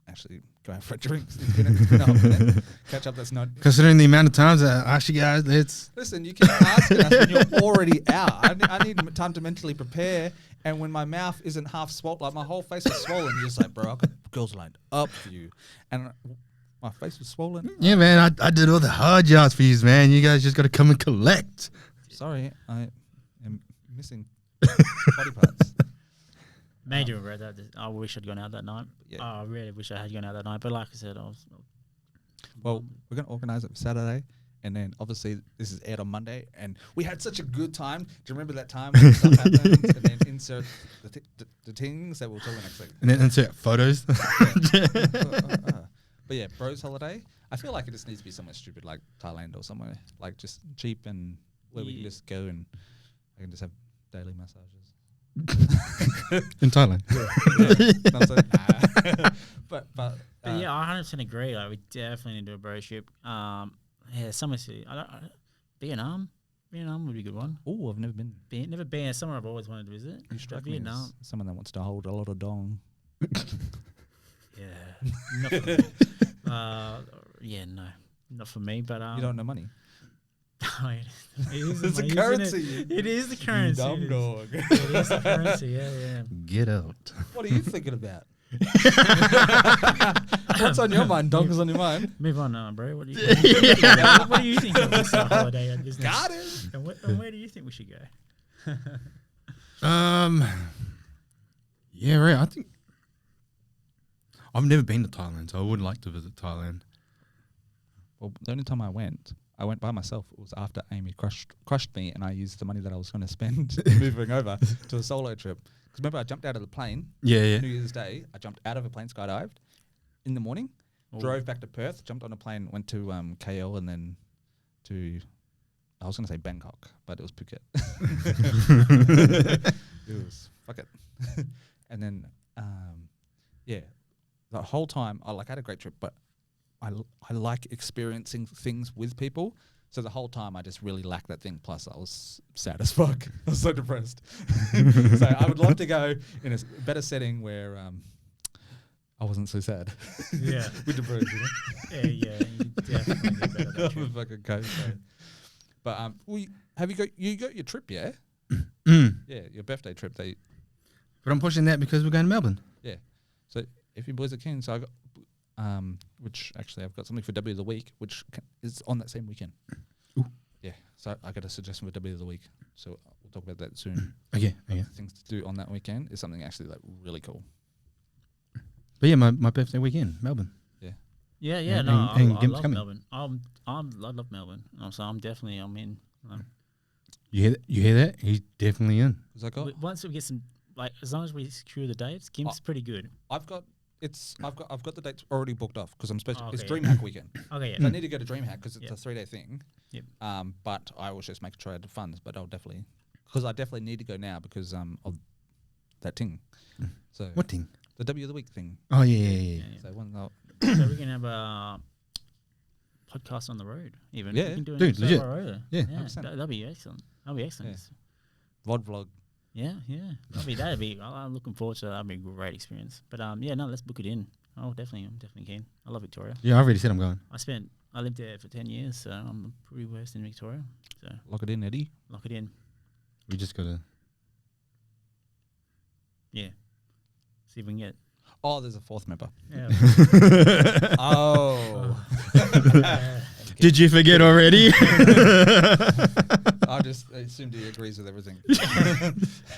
B: actually go out for a drink. It's been a hot minute. Catch up. That's not
C: Considering the amount of times that actually, guys, it's
B: listen. You keep asking us when you're already out. I need time to mentally prepare. And when my mouth isn't half swollen, like my whole face is swollen, you're just like, bro, I've got girls lined up for you, and my face was swollen.
C: yeah, man. I did all the hard yards for you, man. You guys just got to come and collect.
B: Sorry, I am missing body parts.
A: Major regret that. I wish I'd gone out that night.
B: Yeah.
A: I really wish I had gone out that night. But like I said, I was.
B: Well, we're going to organise it for Saturday. And then obviously this is aired on Monday. And we had such a good time. Do you remember that time when stuff happens? And then insert the things that we'll tell you next week.
C: And then insert photos.
B: But yeah, bros holiday. I feel like it just needs to be somewhere stupid like Thailand or somewhere. Like just cheap and where we can just go and I can just have daily massages.
C: In Thailand.
B: But
A: yeah, I 100% agree. Like, we definitely need to do a bro trip. Yeah, somewhere. Vietnam. Vietnam would be a good one.
B: oh, I've never been.
A: Never been. Somewhere I've always wanted to visit.
B: You strike me
A: Vietnam.
B: as someone that wants to hold a lot of dong.
A: Yeah. Not for me. Yeah, no. Not for me, but
B: You don't know money.
A: it is
B: It's a
A: money,
B: currency.
A: isn't it? It is the currency.
B: Dumb
A: It is.
B: dog.
A: It is the currency. Yeah.
C: Get out.
B: What are you thinking about? What's on your mind? Dog is on your mind.
A: Move on, bro. What do you think? What do you think of this holiday and business?
B: Got it.
A: And where do you think we should go?
C: Yeah, right. I think I've never been to Thailand, so I would like to visit Thailand.
B: Well, the only time I went by myself. It was after Amy crushed me, and I used the money that I was going to spend moving over to a solo trip. Because remember, I jumped out of the plane.
C: Yeah.
B: New Year's Day, I jumped out of a plane, skydived in the morning, drove back to Perth, jumped on a plane, went to KL, and then to I was going to say Bangkok, but it was Phuket. It was fuck it. And then yeah, the whole time I had a great trip, but I like experiencing things with people. So the whole time I just really lacked that thing. Plus I was sad as fuck. I was so depressed. So I would love to go in a better setting where I wasn't so sad.
A: Yeah.
B: With the bros, you know?
A: Yeah. You definitely get better that
B: I'm a
A: trip.
B: fucking coach. So. But have you got your trip? Yeah. Yeah, your birthday trip.
C: But I'm pushing that because we're going to Melbourne.
B: Yeah. So if you boys are keen, so I got which actually I've got something for W of the Week, which is on that same weekend.
C: Ooh.
B: Yeah. So I got a suggestion for W of the Week. So we'll talk about that soon.
C: Okay.
B: Things to do on that weekend is something actually really cool.
C: But yeah, my birthday weekend, Melbourne.
A: Yeah.
C: And-
A: No,
C: and
A: I
C: Gimp's
A: love
C: coming.
A: Melbourne. I love Melbourne. So I'm in.
C: You hear that? He's definitely in.
B: Because I got
A: Once we get some, as long as we secure the dates, Gimp's pretty good.
B: I've got the dates already booked off because I'm supposed to.
A: Oh,
B: It's
A: okay.
B: DreamHack weekend.
A: Okay,
B: So I
A: yeah.
B: need to go to DreamHack because it's
A: Yep.
B: a 3-day thing.
A: Yep.
B: But I was just making sure I had the funds. But I'll definitely because I definitely need to go now because of that thing. So
C: What thing?
B: the W of the Week thing.
C: Oh, yeah.
B: So one
A: So we can have a podcast on the road, even.
B: Yeah.
A: We can do an
C: Dude,
A: episode
C: legit.
A: on the road.
C: Yeah.
B: 100%.
A: That'll be excellent. That'll be excellent.
B: VOD vlog.
A: Yeah. That'd be. I'm looking forward to that. That'd be a great experience. But let's book it in. I'm definitely keen. I love Victoria.
C: Yeah, I already said I'm going.
A: I lived there for 10 years, so I'm pretty versed in Victoria. So
B: Lock it in, Eddie.
A: lock it in.
C: We just got to...
A: Yeah. See if we can get.
B: Oh, there's a fourth member.
A: Yeah.
B: Oh.
C: Did you forget already?
B: I just assumed he agrees with everything.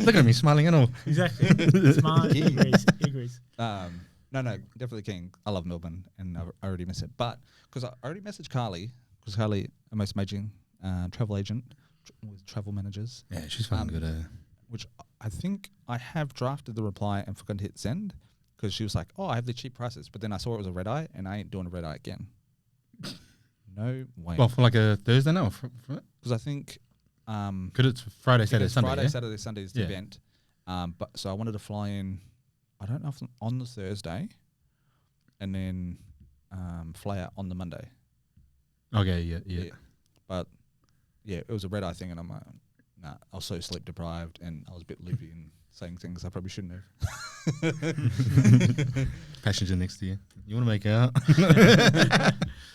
C: Look at me smiling and all.
A: Exactly. Smart. He agrees. He agrees.
B: No, definitely keen. I love Melbourne, and I already miss it. But because I already messaged Carly, because Carly, a most amazing travel agent with travel managers.
C: Yeah, she's fucking good.
B: Which I think I have drafted the reply and forgot to hit send, because she was like, "Oh, I have the cheap prices," but then I saw it was a red eye, and I ain't doing a red eye again. No way.
C: Well, for like a Thursday now?
B: Because I think
C: Because it's Friday, Saturday, Sunday.
B: Friday,
C: yeah?
B: Saturday, Sunday is the event. But so I wanted to fly in, I don't know if on the Thursday, and then fly out on the Monday.
C: Okay, yeah.
B: But yeah, it was a red eye thing, and I'm like, nah, I was so sleep deprived, and I was a bit loopy and saying things I probably shouldn't have.
C: Passenger next to you. You want to make out?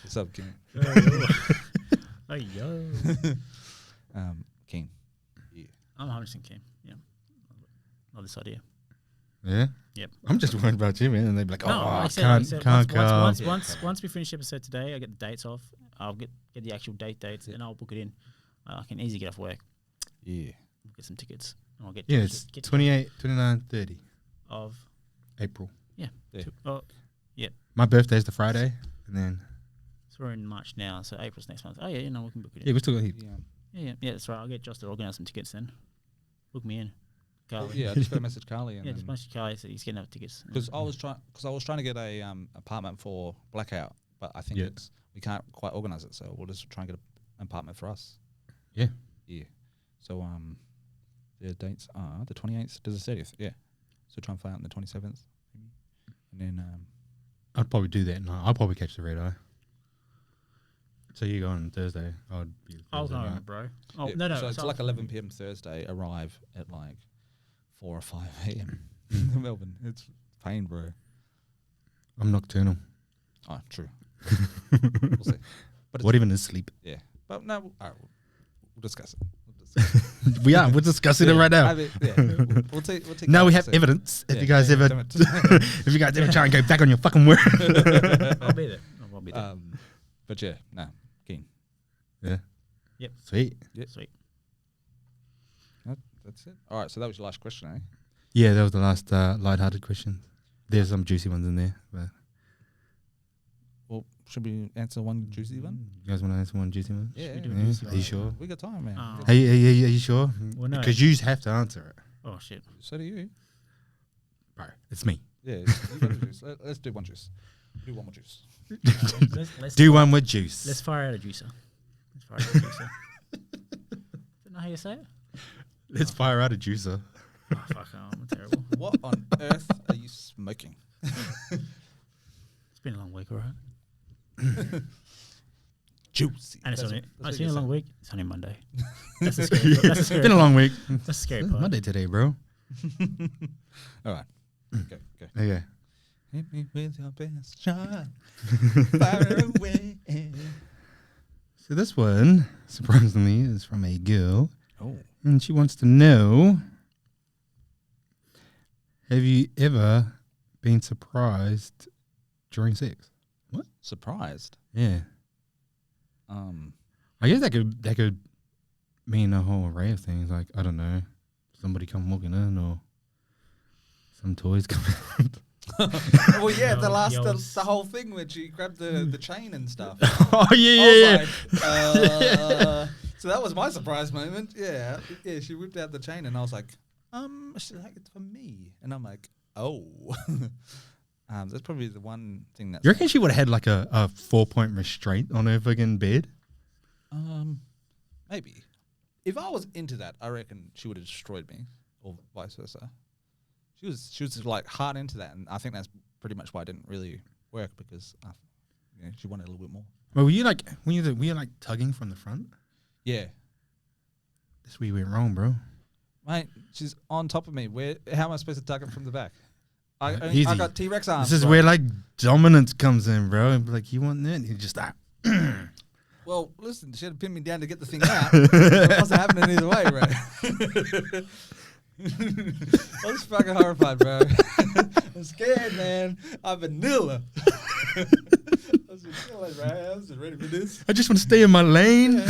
B: What's up, King?
A: Oh, yo.
B: King. Yeah.
A: I'm 100% keen. Yeah. Love this idea.
C: Yeah?
A: Yep.
C: I'm just worried about you, man. And they'd be like,
A: No,
C: oh,
A: like
C: I
A: I said,
C: can't come.
A: once we finish the episode today, I get the dates off. I'll get the actual dates, and I'll book it in. I can easily get off work.
B: Yeah.
A: Get some tickets. I'll get
C: Yeah, it's 28, 29, 30
A: of
C: April.
A: Yeah.
B: Yeah.
C: My birthday's the Friday, and then
A: So we're in March now, so April's next month. Oh yeah, we can book it in.
C: yeah, we still got heaps.
A: Yeah, that's right. I'll get Josh to organise some tickets then. Book me in. Carly.
B: Well, yeah, I just got a message Carly. And
A: yeah, just message Carly so he's getting our tickets.
B: Because I was trying to get a apartment for Blackout, but I think we can't quite organise it, so we'll just try and get an apartment for us.
C: Yeah.
B: Yeah. So the dates are the 28th to the 30th. Yeah. So try and fly out on the 27th, maybe. And then
C: I'd probably do that. No, I'll probably catch the red eye. So you go on Thursday.
A: I'll go, bro. Oh,
B: yeah,
A: no.
B: So it's like 11 p.m. Thursday. Arrive at like 4 or 5 a.m. in Melbourne. It's pain, bro.
C: I'm nocturnal.
B: Oh, true. We'll see. But
C: What even is sleep?
B: Yeah. But no, we'll discuss it.
C: We're discussing it right now.
B: I mean, we'll take
C: Now we have evidence. If you guys ever, if you guys ever try and go back on your fucking word,
A: I'll be there. I'll be there.
B: But yeah, no, keen.
C: Yeah.
A: Yep.
C: Sweet.
B: Yep.
A: Sweet.
B: That's it. All right. So that was your last question, eh?
C: Yeah, that was the last lighthearted question. There's some juicy ones in there, but
B: Well, should we answer one juicy one?
C: you guys want to answer one juicy one?
B: Yeah.
A: we do a
C: Yeah.
A: juicy
C: Are
A: one?
C: you sure?
B: We got time, man.
A: Oh.
C: Are you sure?
A: Well, no.
C: Because you have to answer it.
A: Oh shit.
B: So do you.
C: Bro, it's me.
B: Yeah. You got a juice. Let's do one juice. Do one more juice.
A: Let's
C: Do one with juice.
A: Let's fire out a juicer. Let's fire out a juicer. Don't know how you say it.
C: Let's fire out a juicer.
A: Oh fuck! I'm terrible.
B: What on earth are you smoking?
A: It's been a long week, all right?
B: Juicy.
A: And it's
B: That's
A: only.
B: what- that's
A: It's
B: what
A: been a
B: you
A: long
B: said.
A: week. It's only Monday. That's the scary. That's the scary.
C: Been a long week.
A: That's the scary
C: It's
A: part.
C: Monday today, bro.
B: All right. Okay.
C: Okay.
B: Hit me with your best shot. Fire away.
C: So this one, surprisingly, is from a girl,
B: Oh.
C: and she wants to know: have you ever been surprised during sex?
B: Surprised.
C: Yeah. I guess that could mean a whole array of things. Like, I don't know, somebody come walking in or some toys come out.
B: Well, yeah,
A: Yo,
B: the whole thing where she grabbed the chain and stuff.
C: Oh, yeah.
B: I was like, so that was my surprise moment. Yeah, she whipped out the chain and I was like, she's like, it's for me. And I'm like, oh. That's probably the one thing that.
C: You reckon she would have had like a 4-point restraint on her fucking bed?
B: Maybe. If I was into that, I reckon she would have destroyed me, or vice versa. She was like hard into that, and I think that's pretty much why it didn't really work, because she wanted a little bit more.
C: Well, were you like tugging from the front?
B: Yeah,
C: That's where you went wrong, bro.
B: mate, she's on top of me. How am I supposed to tug it from the back? I
C: Easy.
B: got T-Rex arms.
C: This is
B: bro.
C: where like dominance comes in, bro. And be like, you want that? And you just like,
B: Well, listen, she had to pin me down to get the thing out. It wasn't happening either way, bro. I was fucking horrified, bro. I'm scared, man. I'm vanilla. I was like, ready for this?
C: I just want to stay in my lane.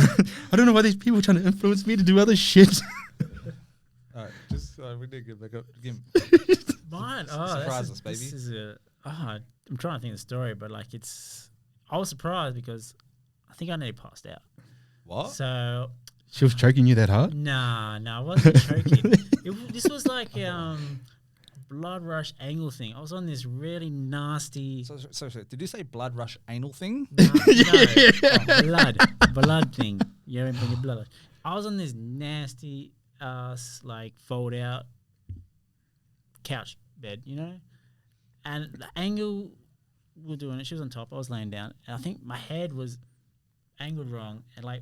C: I don't know why these people are trying to influence me to do other shit.
B: All right, just we need to get back up. Gimp.
A: Mine.
B: Surprise us, baby.
A: This is I'm trying to think of the story, but like I was surprised because I think I nearly passed out.
B: What?
A: So
C: She was choking you that hard?
A: nah, I wasn't choking. This was like blood rush angle thing. I was on this really nasty.
B: So, did you say blood rush anal thing?
A: Blood thing. You know, when your blood. I was on this nasty like fold out couch bed, you know, and the angle we were doing it. She was on top. I was laying down, and I think my head was angled wrong, and like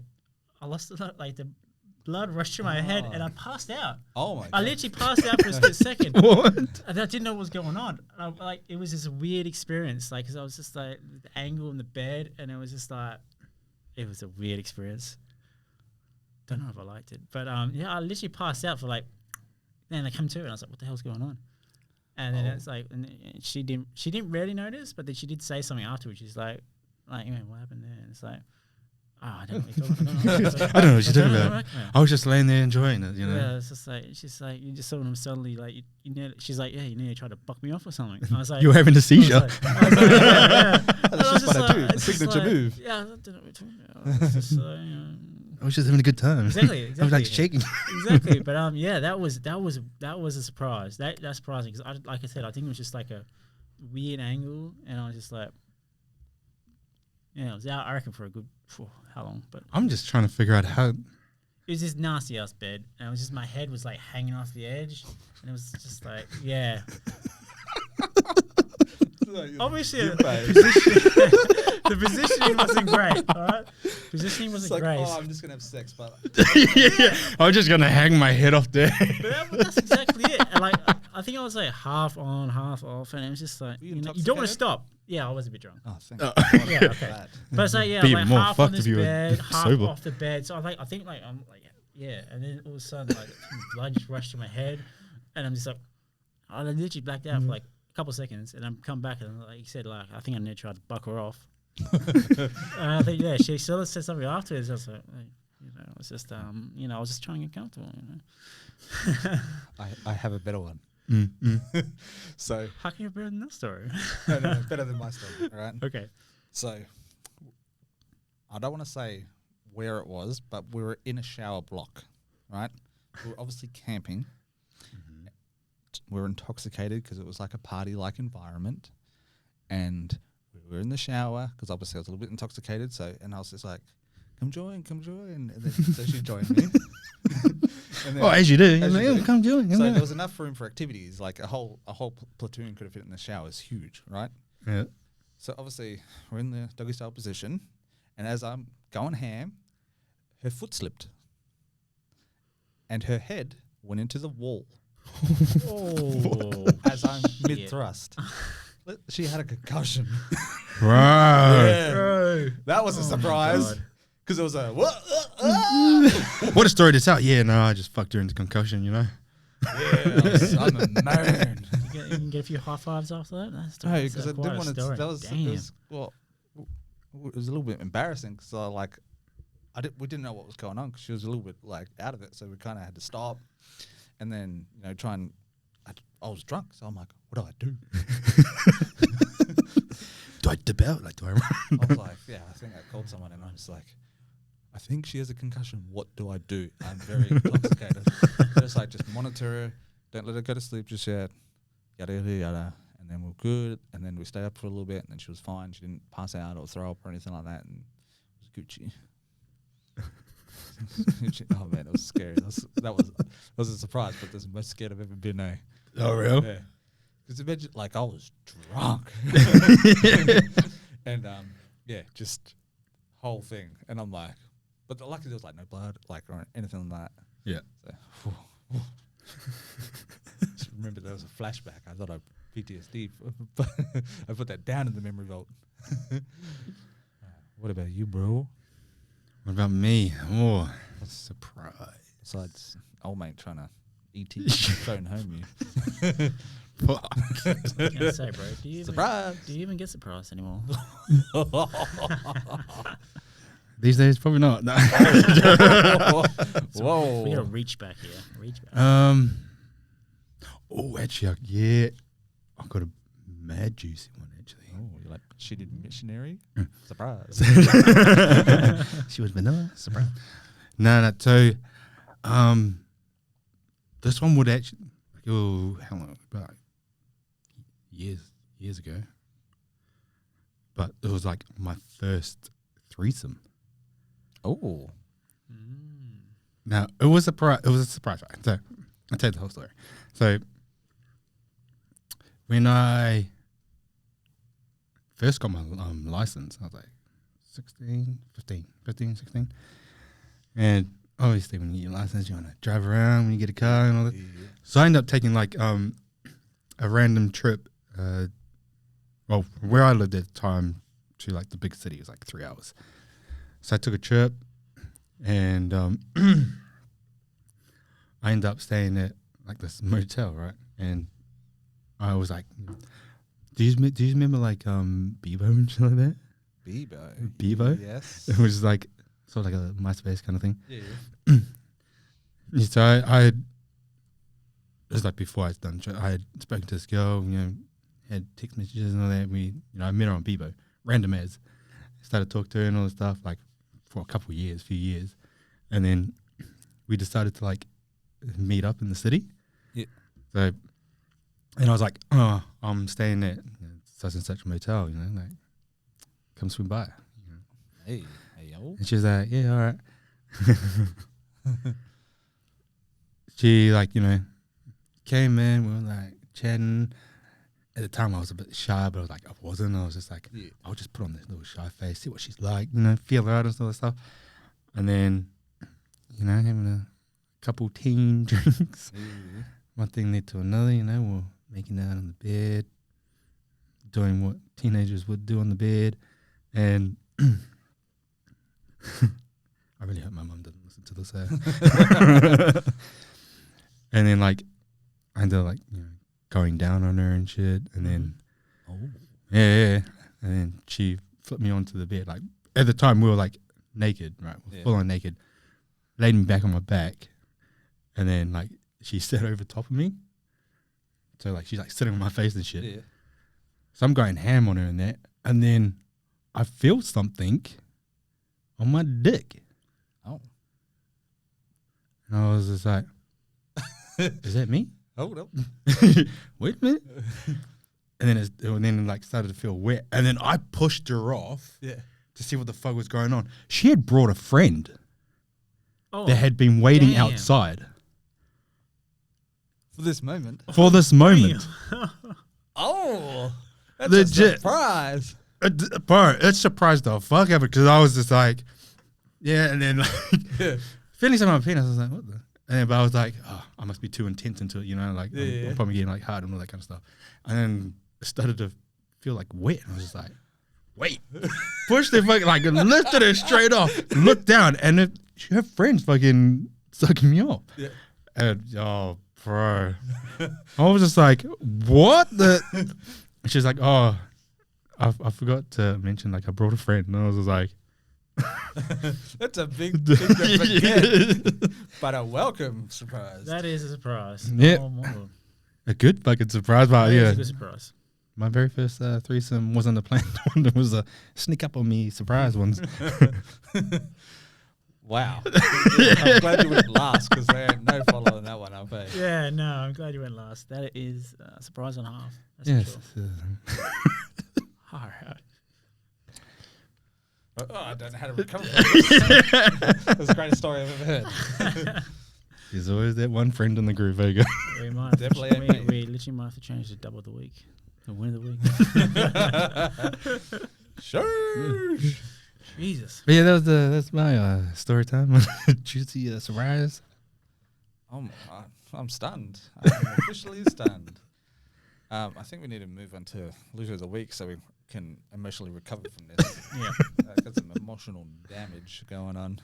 A: I lost like the blood rushed to my head, and I passed out.
B: Oh my God.
A: I literally passed out for a split second.
C: What?
A: And I didn't know what was going on. Like it was just a weird experience. Like, cause I was just like the angle in the bed, and it was just like it was a weird experience. Don't know if I liked it, but yeah, I literally passed out for like. Then I come to, and I was like, "What the hell's going on?" And then it's like, and she didn't really notice, but then she did say something afterwards. She's like, anyway, what happened there? And it's like, oh, I don't know what you're talking about.
C: I don't know what you're talking about. I was just laying there enjoying it, you know.
A: Yeah, it's just like she's like, you just saw them suddenly like you nearly, she's like, yeah, you nearly tried to buck me off or something. I was like,
C: You were having a seizure.
A: That's
B: just what I do. Signature move.
A: Yeah, I don't know what you're talking about. It's just,
C: I was just having a good time.
A: Exactly.
C: I was like shaking.
A: Exactly, but yeah, that was a surprise. That's surprising because like I said, I think it was just like a weird angle, and I was just like, yeah, I was out. I reckon for a good how long? But
C: I'm just trying to figure out how.
A: it was this nasty ass bed, and it was just my head was like hanging off the edge, and it was just like, yeah. Obviously, the positioning wasn't great. All right, positioning wasn't
B: It's like,
A: great.
B: oh, I'm just gonna have sex, but
C: Yeah. I was just gonna hang my head off there.
A: But that's exactly it. And like, I think I was like half on, half off, and it was just like,
B: Were you
A: you don't want to
B: intoxicated?
A: stop. Yeah, I was a bit drunk.
B: oh, thank
A: Yeah, okay.
B: God.
A: But it's like, yeah,
C: Be
A: like
C: even more
A: half on
C: fucked
A: this
C: if you were
A: bed, half
C: sober.
A: off the bed. So I think like I'm like, yeah, and then all of a sudden like blood just rushed to my head, and I'm just like, I literally blacked out for like a couple of seconds, and I'm come back and like you said, like I think I need to try to buck her off. And I think she sort of said something afterwards. I was like, hey, you know, it was just you know, I was just trying to get comfortable, you know.
B: I have a better one. So
A: How can you better than that story?
B: no, better than my story. All right.
A: Okay.
B: So I don't want to say where it was, but we were in a shower block, right? We were obviously camping. We were intoxicated because it was like a party-like environment, and we were in the shower because obviously I was a little bit intoxicated. So, and I was just like, "Come join," and then so she joined me. And then,
C: Oh, as you do.
B: as
C: Like,
B: you
C: oh,
B: do.
C: come join.
B: So there was enough room for activities. Like a whole platoon could have fit in the shower. It's huge, right?
C: Yeah.
B: So obviously we're in the doggy style position, and as I'm going ham, her foot slipped, and her head went into the wall
A: Oh,
B: as I'm mid thrust. She had a concussion.
C: Right.
A: bro.
B: That was a surprise
A: God.
B: because it was a
C: What a story to tell. Yeah, no, I just fucked her into concussion, you know.
B: yeah, I'm a man.
A: You can get a few high fives after that.
B: No, because I didn't want to.
A: Story.
B: That was
A: Damn.
B: well, it was a little bit embarrassing because we didn't know what was going on because she was a little bit like out of it, so we kind of had to stop, and then try and. I was drunk, so I'm like, what do I do?
C: Do I dip out? Like, do I run?
B: I was like, yeah, I think I called someone, and I was like, I think she has a concussion. What do I do? I'm very intoxicated. Just monitor her. Don't let her go to sleep just yet. Yada yada yada. And then we're good. And then we stayed up for a little bit, and then she was fine. She didn't pass out or throw up or anything like that, and it was Gucci. Oh man, it was scary. That was a surprise, but that's the most scared I've ever been.
C: Oh, real?
B: Yeah. Because imagine, like, I was drunk. And yeah, just whole thing. And I'm like, but luckily there was like no blood, like or anything like that.
C: Yeah.
B: So, just remember there was a flashback. I thought I PTSD, but I put that down in the memory vault. What about you, bro?
C: What about me? Oh, surprise.
B: Besides old mate trying to E.T. phone home you.
C: Fuck.
A: I was gonna say, bro,
B: Surprise!
A: do you even get surprised anymore?
C: These days, probably not. No.
B: Whoa.
A: We gotta reach back here. Reach back.
C: Oh, actually, yeah. I got a mad juicy one, actually.
B: Oh, you're like, she did missionary? Surprise.
C: She was vanilla. Surprise. No. So, this one would actually, how long? About years ago. But it was like my first threesome.
B: Oh.
C: Now it was a surprise. It was a surprise, right? So I'll tell you the whole story. So when I first got my license, I was like 16, 16. And obviously when you get your license, you want to drive around when you get a car and all that. Yeah. So I ended up taking like a random trip, well, where I lived at the time to like the big city. It was like 3 hours. So I took a trip and I ended up staying at like this motel, right? And I was like, do you remember like Bebo and shit like that? Bebo?
B: Yes.
C: It was like sort of like a MySpace kind of thing.
B: Yeah.
C: So I it was like before I'd done, I had spoken to this girl, had text messages and all that. I met her on Bebo, random as. Started talking to her and all this stuff, like for a few years. And then we decided to like meet up in the city.
B: Yeah.
C: So, and I was like, oh, I'm staying at such and such motel, like, come swing by.
B: Hey, yo.
C: And she was like, yeah, all right. She like, came in, we were like chatting. At the time I was a bit shy, but I was like, I wasn't. I was just like, I'll just put on this little shy face, see what she's like, feel her out and all that stuff. And then, having a couple teen drinks.
B: Yeah.
C: One thing led to another, we're making out on the bed, doing what teenagers would do on the bed. And I really hope my mum doesn't listen to this. And then like, I ended up like, going down on her and shit. And then, yeah. And then she flipped me onto the bed. Like at the time we were like naked, right? Full on naked. Laid me back on my back. And then like she sat over top of me. So like she's like sitting on my face and shit.
B: Yeah.
C: So I'm going ham on her and that. And then I feel something on my dick.
B: Oh.
C: And I was just like, is that me?
B: Hold up.
C: Wait a minute. And then it like started to feel wet. And then I pushed her off to see what the fuck was going on. She had brought a friend that had been waiting outside.
B: For this moment. Oh. That's
C: legit.
B: a surprise.
C: Bro, it surprised the fuck out of it because I was just like, and then like feeling something on my penis. I was like, what the? And then, but I was like, oh, I must be too intense into it, like I'm probably getting like hard and all that kind of stuff. And then it started to feel like wet. And I was just like, wait, pushed it fucking like lifted it straight off, looked down, and her friends fucking sucking me off. Yeah. And oh, bro, I was just like, what the? And she's like, oh, I forgot to mention like I brought a friend, and I was just like.
B: That's a big forget, but a welcome surprise.
A: That is a surprise.
C: Yeah, a good fucking surprise. But
A: yeah, a good surprise.
C: My very first threesome wasn't a planned one. It was a sneak up on me surprise ones.
B: Wow. I'm glad you went last because there ain't no following that one up.
A: Yeah, no, I'm glad you went last. That is a surprise on half. That's for sure. All right.
B: Oh, I don't know how to recover from this. That's the greatest story I've ever heard.
C: There's always that one friend in the group, Vega.
A: We might definitely. We literally might have to change to double the week. The win of the week.
B: Sure.
A: Jesus.
C: But yeah, that's my story time. Juicy surprise.
B: I'm stunned. I'm officially stunned. I think we need to move on to loser of the week so we can emotionally recover from this.
A: Yeah.
B: Got some emotional damage going on.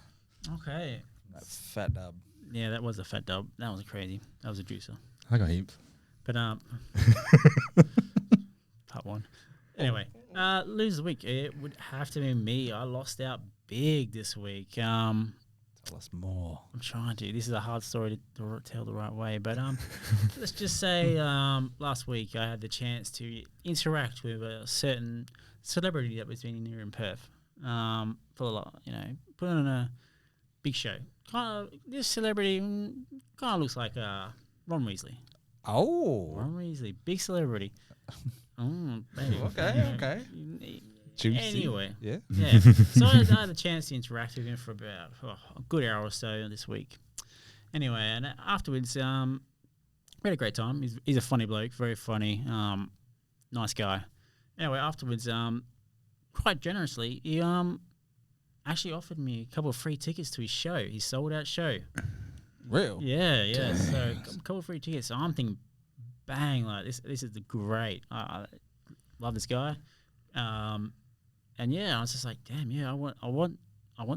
A: Okay.
B: That fat dub.
A: yeah, that was a fat dub. That was crazy. That was a juicer.
C: I got heaps.
A: But part one. Anyway, lose the week. It would have to be me. I lost out big this week.
B: Tell us more.
A: I'm trying to. This is a hard story to tell the right way. But let's just say last week I had the chance to interact with a certain celebrity that was been here in Perth. For a lot, put on a big show. This celebrity kind of looks like Ron Weasley.
B: Oh.
A: Ron Weasley, big celebrity. Maybe.
B: Okay. Juicy.
A: Anyway.
B: Yeah.
A: So I had a chance to interact with him for about a good hour or so this week. Anyway, and afterwards, we had a great time. He's a funny bloke, very funny, nice guy. Anyway, afterwards, quite generously, he actually offered me a couple of free tickets to his show, his sold-out show.
B: Real?
A: Yeah. So a couple of free tickets. So I'm thinking, bang, like this is the great. I love this guy. And yeah, I was just like, damn, yeah, I want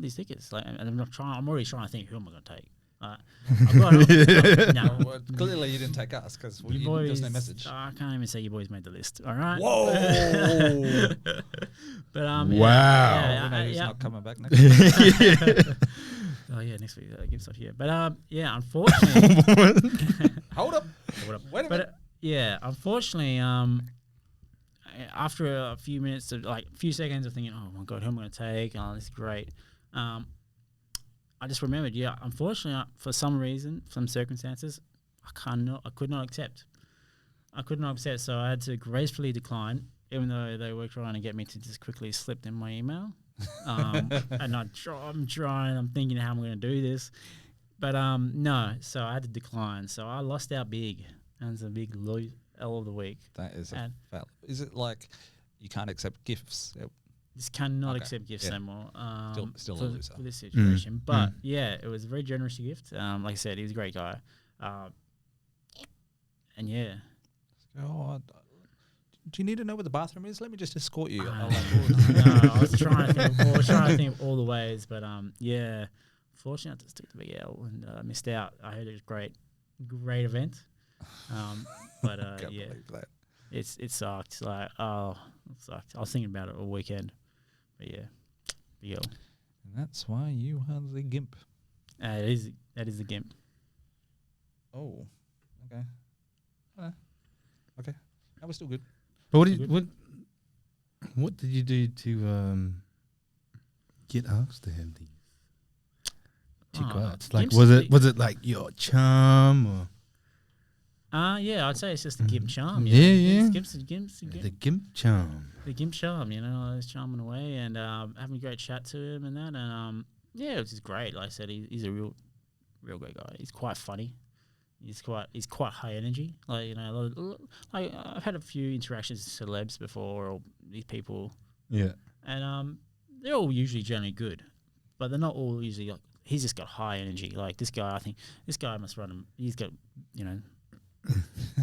A: these tickets. Like, and I'm already trying to think who am I going to take. No,
B: Well, clearly you didn't take us because there's no message.
A: I can't even say you boys made the list. All right.
B: Whoa!
A: But
C: Wow.
B: We know he's not coming back next week.
A: Oh yeah, next week Gimp stuff here. But yeah, unfortunately,
B: Hold up. Wait a minute.
A: Unfortunately, after a few minutes of a few seconds of thinking, oh my god, who am I going to take? Oh, this is great. I just remembered, unfortunately, for some reason, some circumstances, I could not accept. So I had to gracefully decline, even though they were trying to get me to just quickly slip in my email. And I'm trying, I'm thinking how I'm going to do this. But no, so I had to decline. So I lost out big. And it's a big L of the week.
B: That is a fail. Is it like you can't accept gifts?
A: Just cannot accept gifts anymore.
B: Still a loser
A: for this situation. But yeah, it was a very generous gift. Like I said, he was a great guy. And yeah.
B: Oh, do you need to know where the bathroom is? Let me just escort you.
A: No, I was trying to think of all the ways, but yeah. Fortunately, I just took the big L and missed out. I heard it was great event. But
B: Can't
A: yeah,
B: believe that.
A: it sucked. Like, it sucked. I was thinking about it all weekend. But yeah, big L.
B: And that's why you are the Gimp.
A: That is the Gimp.
B: Oh, okay. Okay. That was still good.
C: But what did you do to get asked to have these two cards? Like, was it like your charm or?
A: Yeah, I'd say it's just the Gimp charm.
C: Yeah.
A: Gimp's
C: The Gimp charm.
A: The Gimp charm, I was charming away and having a great chat to him and that. And yeah, it was just great. Like I said, he's a real great guy. He's quite funny. He's quite high energy. Like, I've had a few interactions with celebs before or these people.
C: Yeah.
A: And they're all usually generally good, but they're not all usually like, he's just got high energy. Like this guy, I think this guy must run him. He's got, he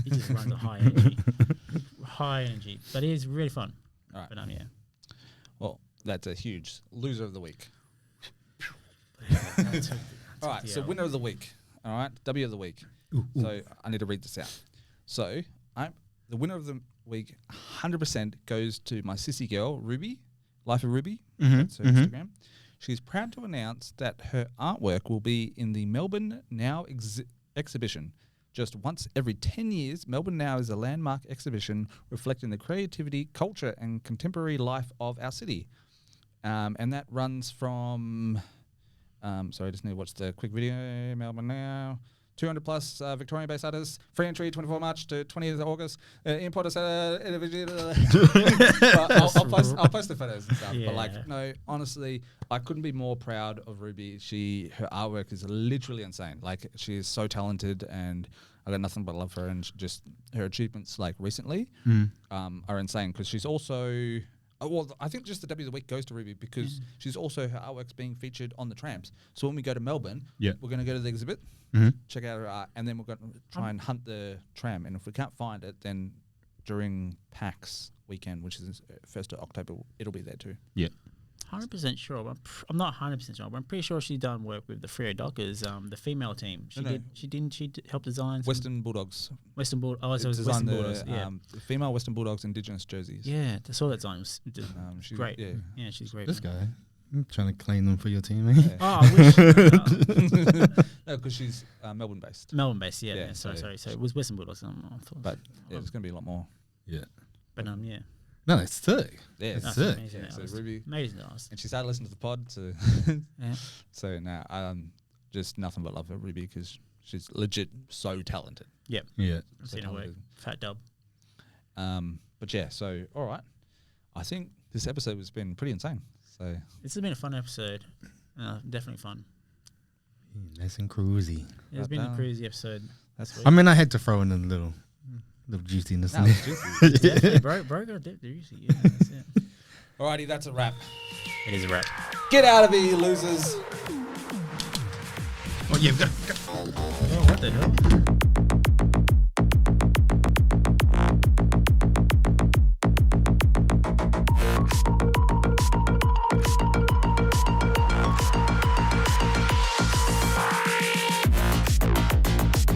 A: just runs a high energy. But he's really fun.
B: All right.
A: But yeah.
B: Well, that's a huge loser of the week. All right, so winner of the week. All right, W of the week. So I need to read this out. So the winner of the week 100% goes to my sissy girl, Ruby, Life of Ruby. That's her Instagram. She's proud to announce that her artwork will be in the Melbourne Now exhibition. Just once every 10 years, Melbourne Now is a landmark exhibition reflecting the creativity, culture, and contemporary life of our city. And that runs from, sorry, I just need to watch the quick video, Melbourne Now. 200 plus Victorian-based artists, free entry 24 March to 20th August. Importers, I'll post the photos and stuff.
A: Yeah.
B: But no, honestly, I couldn't be more proud of Ruby. Her artwork is literally insane. Like, she is so talented, and I got nothing but love for her. And just her achievements, recently, are insane. Because she's also, I think just the W of the week goes to Ruby because she's also, her artwork's being featured on the trams. So when we go to Melbourne, we're going to go to the exhibit. Check out her art, and then we're going to try and hunt the tram. And if we can't find it, then during PAX weekend, which is 1st of October, it'll be there too.
C: Yeah.
A: 100% sure. I'm not 100% sure, but I'm pretty sure she's done work with the Freo Dockers, the female team. She helped design
B: Western Bulldogs.
A: Western Bulldogs. Oh, so it was
B: Designed
A: Western Bulldogs. Yeah.
B: the female Western Bulldogs Indigenous jerseys.
A: Yeah, I saw that design. It was
B: She's
A: great.
B: Yeah.
A: Yeah, she's great.
C: This guy, I'm trying to claim them for your team, eh?
B: Yeah.
A: Oh, I wish.
B: No, because she's Melbourne based.
A: Melbourne based, yeah.
B: Yeah,
A: yeah sorry.
B: so-
A: So it was Western Bulldogs.
B: But yeah, it's going to be a lot more.
C: Yeah.
A: But yeah.
C: No, it's sick.
B: Yeah,
C: It's
A: That's
C: sick.
A: amazing.
B: Yeah, so
A: artist.
B: Ruby-
A: Amazing artist.
B: and she started listening to the pod, so
A: Yeah.
B: so now just nothing but love for Ruby because she's legit so talented.
A: Yep.
C: Yeah.
A: I've
B: So
A: seen her work.
B: talented.
A: Fat dub.
B: But yeah, so all right, I think this episode has been pretty insane. So
A: This has been a fun episode. Definitely fun.
C: Nice and cruisy.
A: It's been a crazy episode.
B: that's
A: Sweet.
C: I mean, I had to throw in a little juiciness in
B: no,
C: there.
B: it's juicy.
A: Definitely, bro got dip juicy. Yeah, that's it.
B: Alrighty, that's a wrap.
A: It is a wrap.
B: Get out of here, you losers.
C: Oh, yeah.
A: Oh, what the hell?